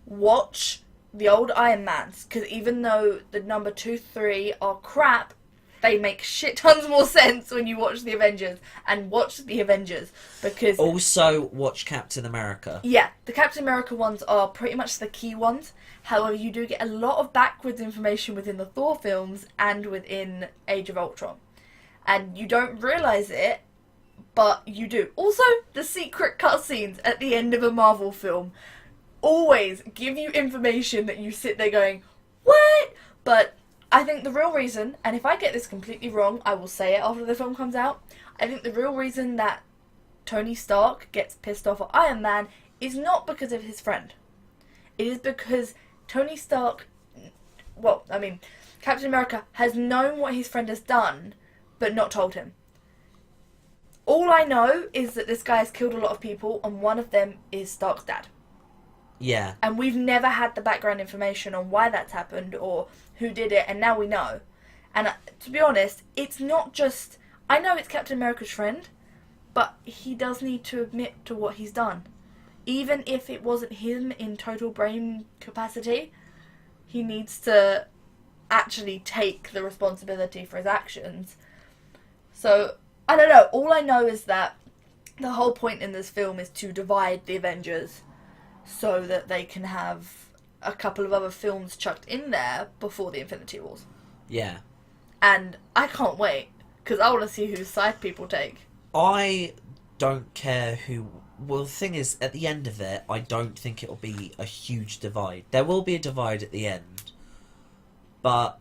Watch the old Iron Mans. Because even though the number 2, 3 are crap, they make shit tons more sense when you watch the Avengers. And watch the Avengers. Because also watch Captain America. Yeah, the Captain America ones are pretty much the key ones. However, you do get a lot of backwards information within the Thor films and within Age of Ultron. And you don't realise it, but you do. Also, the secret cutscenes at the end of a Marvel film always give you information that you sit there going, what? But I think the real reason, and if I get this completely wrong, I will say it after the film comes out, I think the real reason that Tony Stark gets pissed off at Iron Man is not because of his friend. It is because Tony Stark, Captain America has known what his friend has done, but not told him. All I know is that this guy has killed a lot of people, and one of them is Stark's dad. Yeah. And we've never had the background information on why that's happened or who did it, and now we know. And to be honest, it's not just... I know it's Captain America's friend, but he does need to admit to what he's done. Even if it wasn't him in total brain capacity, he needs to actually take the responsibility for his actions. So, I don't know. All I know is that the whole point in this film is to divide the Avengers so that they can have a couple of other films chucked in there before the Infinity Wars. Yeah. And I can't wait, because I want to see whose side people take. I don't care who... Well, the thing is, at the end of it, I don't think it'll be a huge divide. There will be a divide at the end, but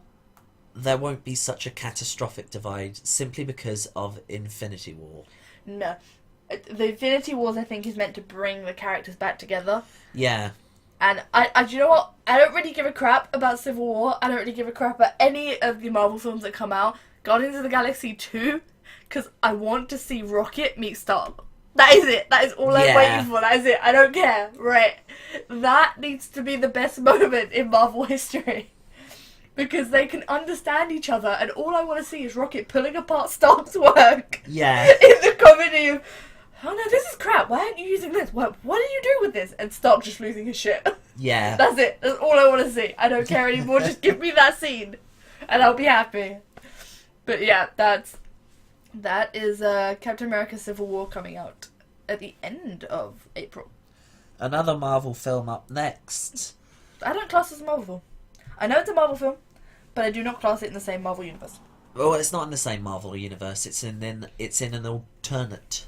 there won't be such a catastrophic divide simply because of Infinity War. No. the Infinity Wars, I think, is meant to bring the characters back together. Yeah. And I do you know what? I don't really give a crap about Civil War. I don't really give a crap about any of the Marvel films that come out. Guardians of the Galaxy 2, because I want to see Rocket meet Star-Lord. That is it. That is all I'm waiting for. That is it. I don't care. Right. That needs to be the best moment in Marvel history. Because they can understand each other, and all I want to see is Rocket pulling apart Stark's work. Yeah. In the comedy of, oh no, this is crap. Why aren't you using this? What do you do with this? And Stark just losing his shit. Yeah. That's it. That's all I want to see. I don't care anymore. Just give me that scene, and I'll be happy. But yeah, that is Captain America: Civil War coming out at the end of April. Another Marvel film up next. I don't class it as a Marvel film. I know it's a Marvel film, but I do not class it in the same Marvel universe. Well, it's not in the same Marvel universe. It's in an alternate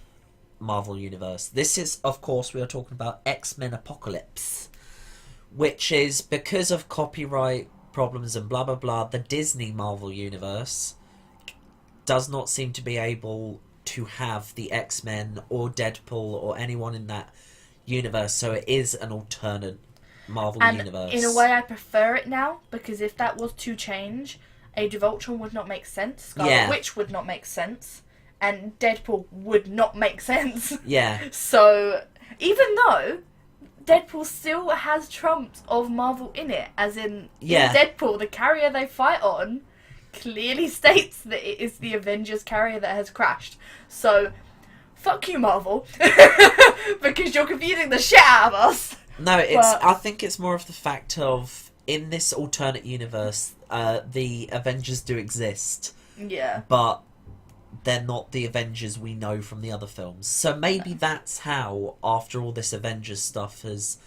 Marvel universe. This is, of course, we are talking about X-Men Apocalypse, which is, because of copyright problems and blah blah blah, the Disney Marvel universe does not seem to be able to have the X-Men or Deadpool or anyone in that universe, so it is an alternate Marvel universe. In a way, I prefer it now, because if that was to change, Age of Ultron would not make sense, Scarlet Witch would not make sense, and Deadpool would not make sense. Yeah. So, even though Deadpool still has trumps of Marvel in it, as in Deadpool, the carrier they fight on clearly states that it is the Avengers carrier that has crashed. So, fuck you, Marvel, because you're confusing the shit out of us. No, I think it's more of the fact of, in this alternate universe, the Avengers do exist. Yeah. But they're not the Avengers we know from the other films. So maybe that's how, after all this Avengers stuff has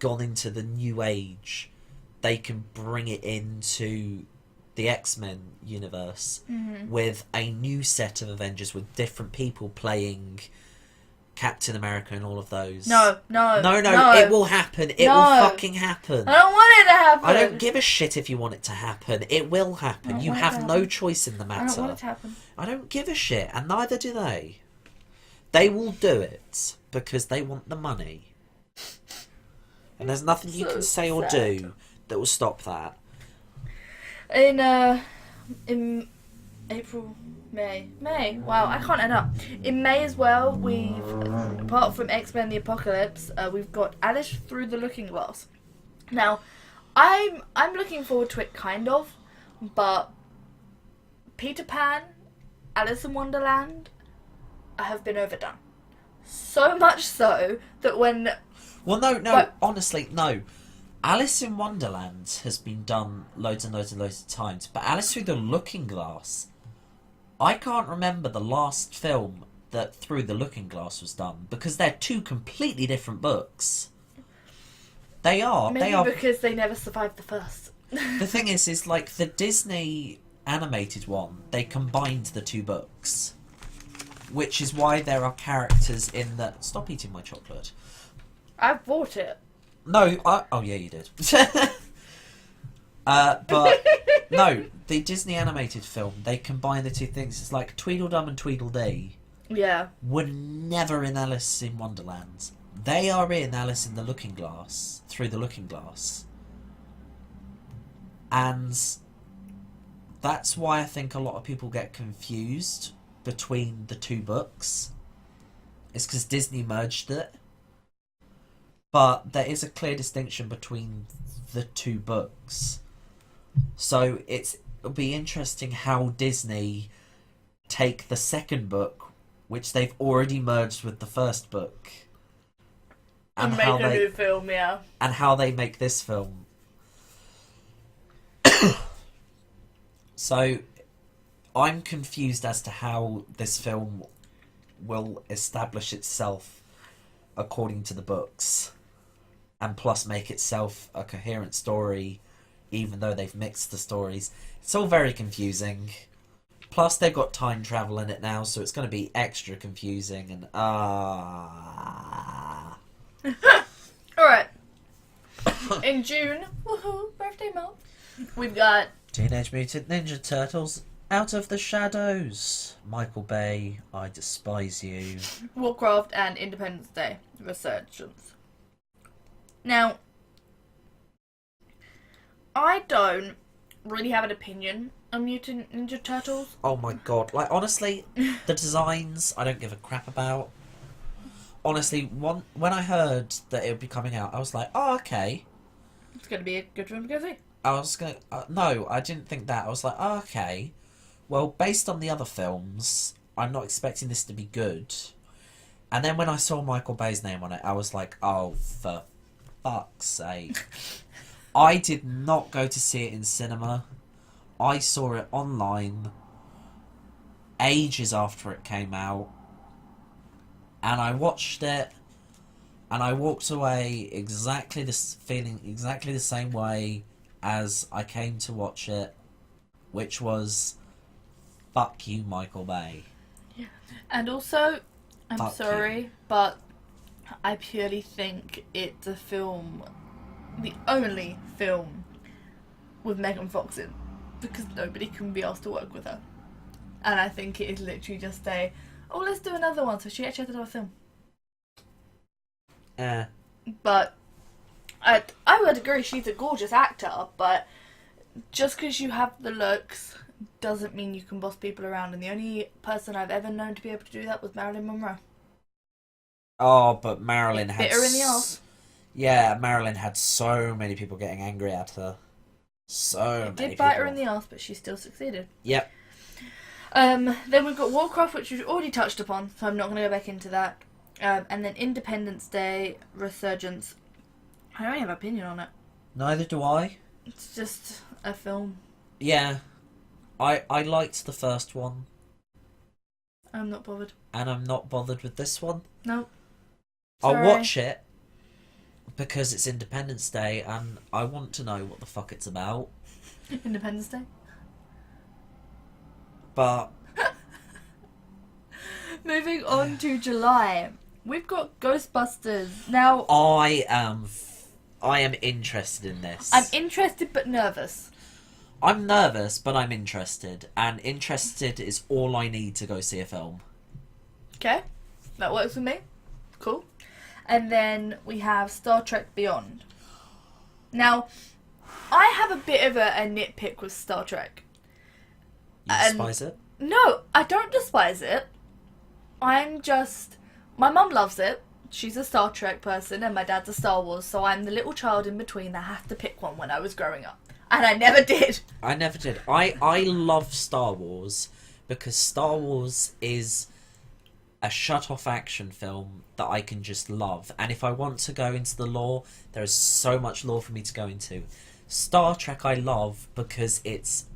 gone into the new age, they can bring it into the X-Men universe with a new set of Avengers with different people playing Captain America and all of those. No. It will happen. It will fucking happen. I don't want it to happen. I don't give a shit if you want it to happen. It will happen. You have no choice in the matter. I don't want it to happen. I don't give a shit, and neither do they. They will do it because they want the money. And there's nothing you can say or do that will stop that. In April, May. Wow, I can't end up. In May as well, we've, apart from X-Men: The Apocalypse, we've got Alice Through the Looking Glass. Now, I'm looking forward to it, kind of, but Peter Pan, Alice in Wonderland have been overdone. So much so that when... Well, no, honestly, no. Alice in Wonderland has been done loads and loads and loads of times, but Alice Through the Looking Glass, I can't remember the last film that Through the Looking Glass was done, because they're two completely different books. They are. Maybe because they never survived the first. The thing is like the Disney animated one, they combined the two books, which is why there are characters in the... Stop eating my chocolate. I bought it. No, oh yeah, you did. But no, the Disney animated film, they combine the two things. It's like Tweedledum and Tweedledee. Yeah. Were never in Alice in Wonderland. They are in Alice in the Looking Glass, Through the Looking Glass. And that's why I think a lot of people get confused between the two books. It's because Disney merged it. But there is a clear distinction between the two books. So it'll be interesting how Disney take the second book, which they've already merged with the first book, and make a new film, yeah. And how they make this film. So I'm confused as to how this film will establish itself according to the books, and plus make itself a coherent story, even though they've mixed the stories. It's all very confusing. Plus, they've got time travel in it now, so it's going to be extra confusing, and Alright. In June, woohoo, birthday month, we've got Teenage Mutant Ninja Turtles Out of the Shadows. Michael Bay, I despise you. Warcraft and Independence Day Resurgence. Now, I don't really have an opinion on Mutant Ninja Turtles. Oh my god. Like, honestly, the designs, I don't give a crap about. Honestly, when I heard that it would be coming out, I was like, oh, okay. It's going to be a good film to go see. I was going to... no, I didn't think that. I was like, oh, okay. Well, based on the other films, I'm not expecting this to be good. And then when I saw Michael Bay's name on it, I was like, oh, for fuck's sake. I did not go to see it in cinema. I saw it online ages after it came out. And I watched it, and I walked away feeling exactly the same way as I came to watch it, which was, fuck you, Michael Bay. Yeah. And also, I'm sorry, but I purely think it's a film, the only film with Megan Fox in, because nobody can be asked to work with her. And I think it is literally just let's do another one, so she actually had another film. But I would agree she's a gorgeous actor, but just because you have the looks doesn't mean you can boss people around, and the only person I've ever known to be able to do that was Marilyn Monroe. Oh, but Marilyn had... bit her in the arse. Yeah, Marilyn had so many people getting angry at her. It did bite her in the arse, but she still succeeded. Yep. Then we've got Warcraft, which we've already touched upon, so I'm not going to go back into that. And then Independence Day Resurgence. I don't have an opinion on it. Neither do I. It's just a film. Yeah. I liked the first one. I'm not bothered. And I'm not bothered with this one. No. I'll watch it because it's Independence Day and I want to know what the fuck it's about. Independence Day? But... Moving on to July. We've got Ghostbusters. Now... I am interested in this. I'm interested but nervous. I'm nervous, but I'm interested. And interested is all I need to go see a film. Okay. That works for me. Cool. And then we have Star Trek Beyond. Now, I have a bit of a nitpick with Star Trek. You despise it? No, I don't despise it. I'm just... My mum loves it. She's a Star Trek person and my dad's a Star Wars, so I'm the little child in between that had to pick one when I was growing up. And I never did. I never did. I love Star Wars because Star Wars is a shut-off action film that I can just love. And if I want to go into the lore, there is so much lore for me to go into. Star Trek I love because it's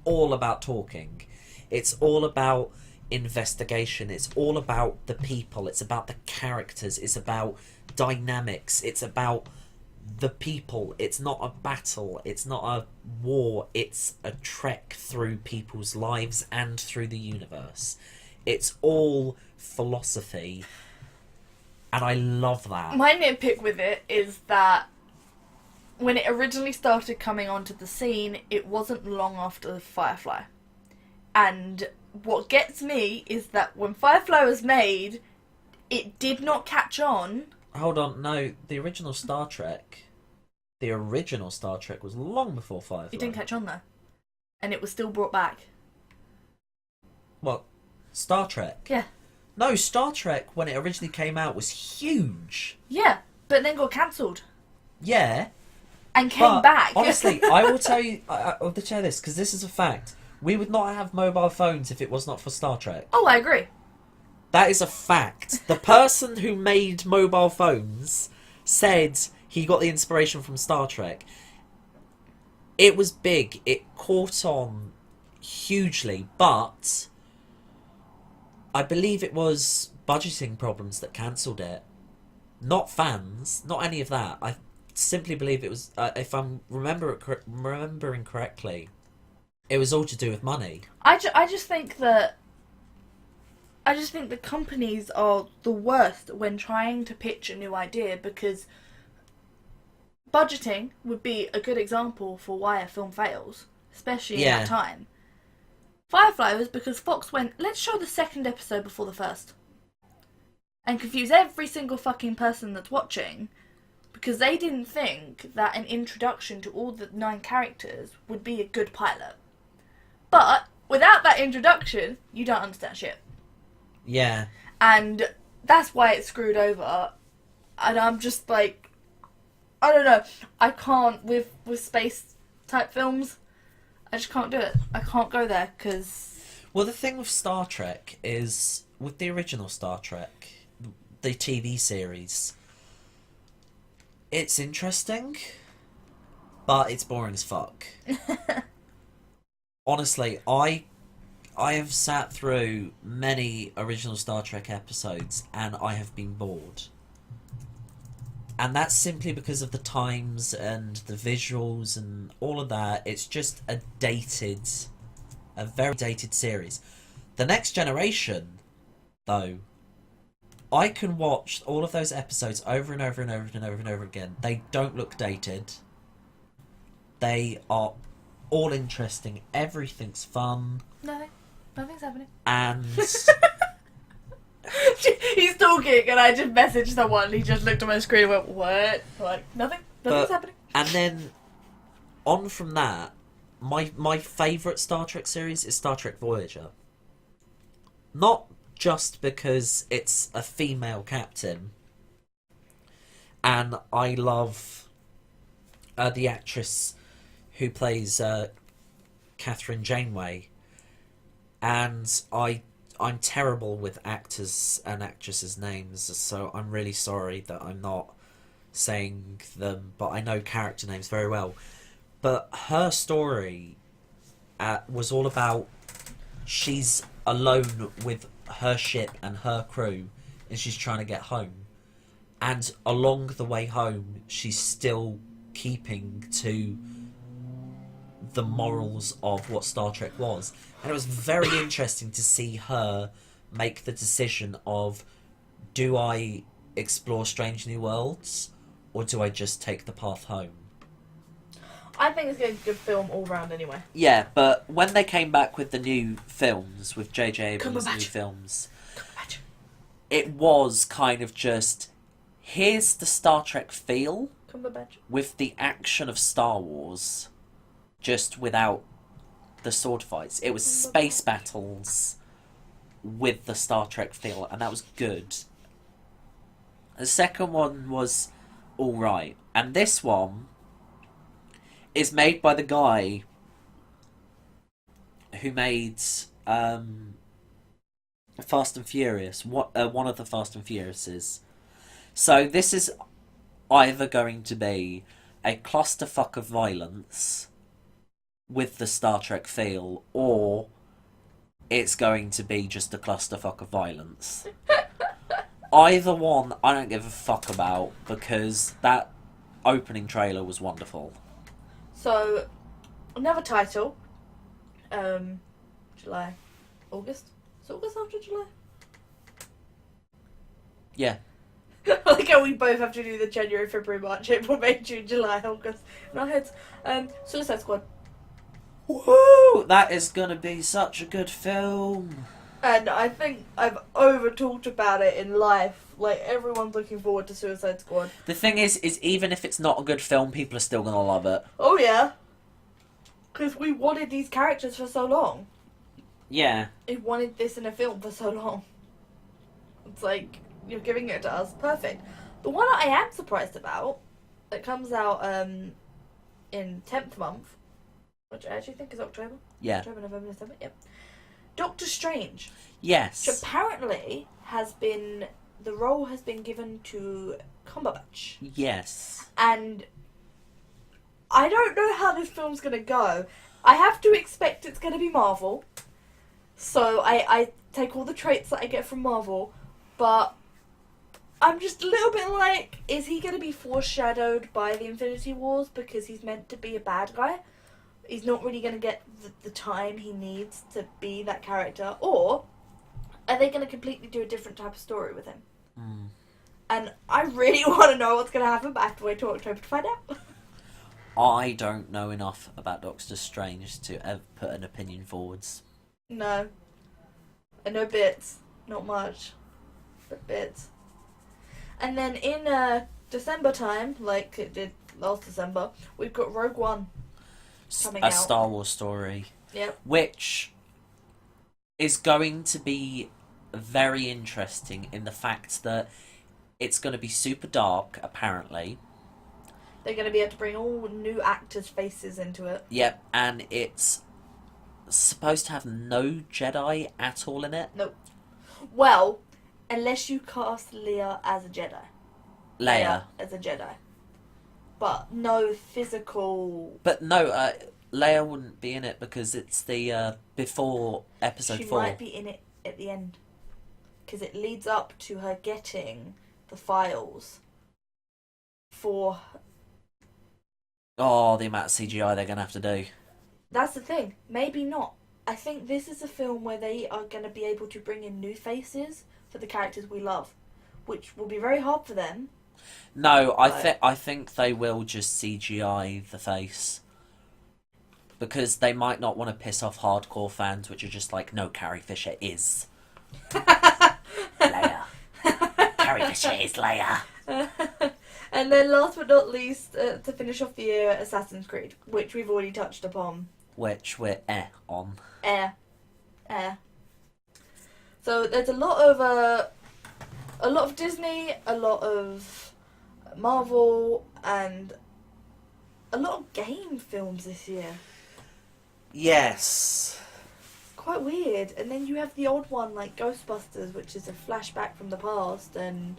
all about talking. It's all about investigation. It's all about the people. It's about the characters. It's about dynamics. It's about the people. It's not a battle. It's not a war. It's a trek through people's lives and through the universe. It's all philosophy. And I love that. My nitpick with it is that when it originally started coming onto the scene, it wasn't long after Firefly. And what gets me is that when Firefly was made, it did not catch on. Hold on, no, the original Star Trek was long before Firefly. It didn't catch on though. And it was still brought back. What? Star Trek? Yeah. No, Star Trek, when it originally came out, was huge. Yeah, but then got cancelled. Yeah. And came back. Honestly, I will tell you, I will tell you this, because this is a fact. We would not have mobile phones if it was not for Star Trek. Oh, I agree. That is a fact. The person who made mobile phones said he got the inspiration from Star Trek. It was big. It caught on hugely, but I believe it was budgeting problems that cancelled it. Not fans, not any of that. I simply believe it was, if I'm remembering correctly, it was all to do with money. I just think the companies are the worst when trying to pitch a new idea, because budgeting would be a good example for why a film fails, especially in that time. Firefly was because Fox went, let's show the second episode before the first. And confuse every single fucking person that's watching, because they didn't think that an introduction to all the 9 characters would be a good pilot. But without that introduction, you don't understand shit. Yeah. And that's why it's screwed over. And I'm just like, I don't know. I can't, with space type films, I just can't do it. I can't go there, because... Well, the thing with Star Trek is, with the original Star Trek, the TV series, it's interesting, but it's boring as fuck. Honestly, I have sat through many original Star Trek episodes and I have been bored. And that's simply because of the times and the visuals and all of that. It's just a very dated series. The Next Generation, though, I can watch all of those episodes over and over and over and over and over again. They don't look dated. They are all interesting. Everything's fun. Nothing's happening. And... He's talking and I just messaged someone. He just looked at my screen and went, what? Like, nothing's happening. And then, on from that, my favourite Star Trek series is Star Trek Voyager. Not just because it's a female captain, and I love the actress who plays Catherine Janeway, and I'm terrible with actors and actresses' names, so I'm really sorry that I'm not saying them, but I know character names very well. But her story was all about, she's alone with her ship and her crew, and she's trying to get home. And along the way home, she's still keeping to the morals of what Star Trek was. And it was very interesting to see her make the decision of, do I explore strange new worlds, or do I just take the path home? I think it's going to be a good film all round anyway. Yeah, but when they came back with the new films, with J.J. Abrams' new films, it was kind of just, here's the Star Trek feel with the action of Star Wars, just without the sword fights. It was space battles with the Star Trek feel, and that was good. The second one was alright, and this one is made by the guy who made Fast and Furious, one of the Fast and Furiouses. So this is either going to be a clusterfuck of violence with the Star Trek feel, or it's going to be just a clusterfuck of violence. Either one, I don't give a fuck about, because that opening trailer was wonderful. So, another title. July. August? Is it August after July? Yeah. I like how we both have to do the January, February, March, April, May, June, July, August in our heads. Suicide Squad. Woo! That is gonna be such a good film. And I think I've over-talked about it in life. Like, everyone's looking forward to Suicide Squad. The thing is even if it's not a good film, people are still gonna love it. Oh, yeah. Because we wanted these characters for so long. Yeah. We wanted this in a film for so long. It's like, you're giving it to us. Perfect. The one I am surprised about, that comes out in 10th month, which I actually think is October. Yeah. October, November, December, yep. Doctor Strange. Yes. Which apparently the role has been given to Cumberbatch. Yes. And I don't know how this film's going to go. I have to expect it's going to be Marvel. So I take all the traits that I get from Marvel. But I'm just a little bit like, is he going to be foreshadowed by the Infinity Wars because he's meant to be a bad guy? He's not really going to get the time he needs to be that character. Or are they going to completely do a different type of story with him? Mm. And I really want to know what's going to happen, but I have to wait till October to find out. I don't know enough about Doctor Strange to ever put an opinion forwards. No. And no bits. Not much. But bits. And then in December time, like it did last December, we've got Rogue One coming out. A Star Wars story. Yep. Which is going to be very interesting in the fact that it's going to be super dark, apparently. They're going to be able to bring all new actors' faces into it. Yep, and it's supposed to have no Jedi at all in it. Nope. Well, unless you cast Leia as a Jedi. Leia as a Jedi. But no physical... But no, Leia wouldn't be in it because it's the before episode 4. She might be in it at the end. Because it leads up to her getting the files for... Oh, the amount of CGI they're going to have to do. That's the thing. Maybe not. I think this is a film where they are going to be able to bring in new faces for the characters we love. Which will be very hard for them. No, I think they will just CGI the face. Because they might not want to piss off hardcore fans, which are just like, no, Carrie Fisher is Leia. Carrie Fisher is Leia. And then last but not least, to finish off the year, Assassin's Creed, which we've already touched upon. Which we're on. So there's a lot of Disney, a lot of Marvel, and a lot of game films this year. Yes. Quite weird. And then you have the old one like Ghostbusters, which is a flashback from the past, and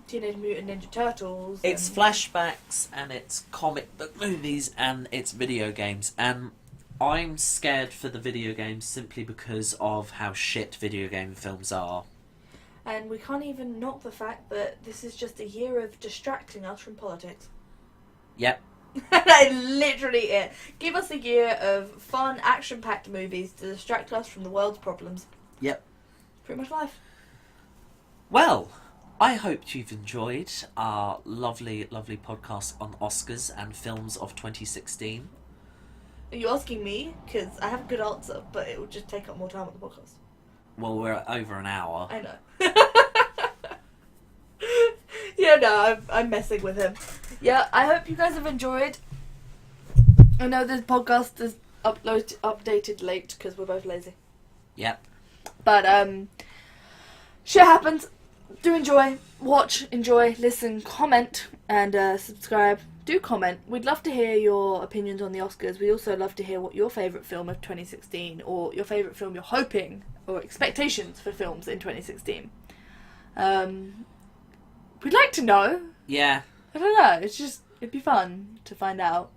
Teenage Mutant Ninja Turtles. It's flashbacks, and it's comic book movies, and it's video games. And I'm scared for the video games simply because of how shit video game films are. And we can't even knock the fact that this is just a year of distracting us from politics. Yep. That is literally it. Give us a year of fun, action-packed movies to distract us from the world's problems. Yep. Pretty much life. Well, I hope you've enjoyed our lovely, lovely podcast on Oscars and films of 2016. Are you asking me? Because I have a good answer, but it will just take up more time on the podcast. Well, we're at over an hour. I know. Yeah, no, I'm messing with him. Yeah, I hope you guys have enjoyed. I know this podcast is updated late because we're both lazy. Yep. But, shit happens. Do enjoy. Watch, enjoy, listen, comment, and subscribe. Do comment. We'd love to hear your opinions on the Oscars. We'd also love to hear what your favourite film of 2016 or your favourite film you're hoping or expectations for films in 2016. We'd like to know. Yeah. I don't know. It'd be fun to find out.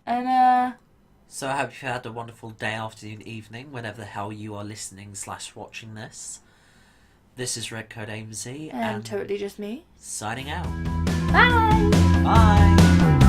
And, So I hope you've had a wonderful day, afternoon, evening, whenever the hell you are listening / watching this. This is Redcoat Amezy. And Totally Just Me. Signing out. Bye! Bye!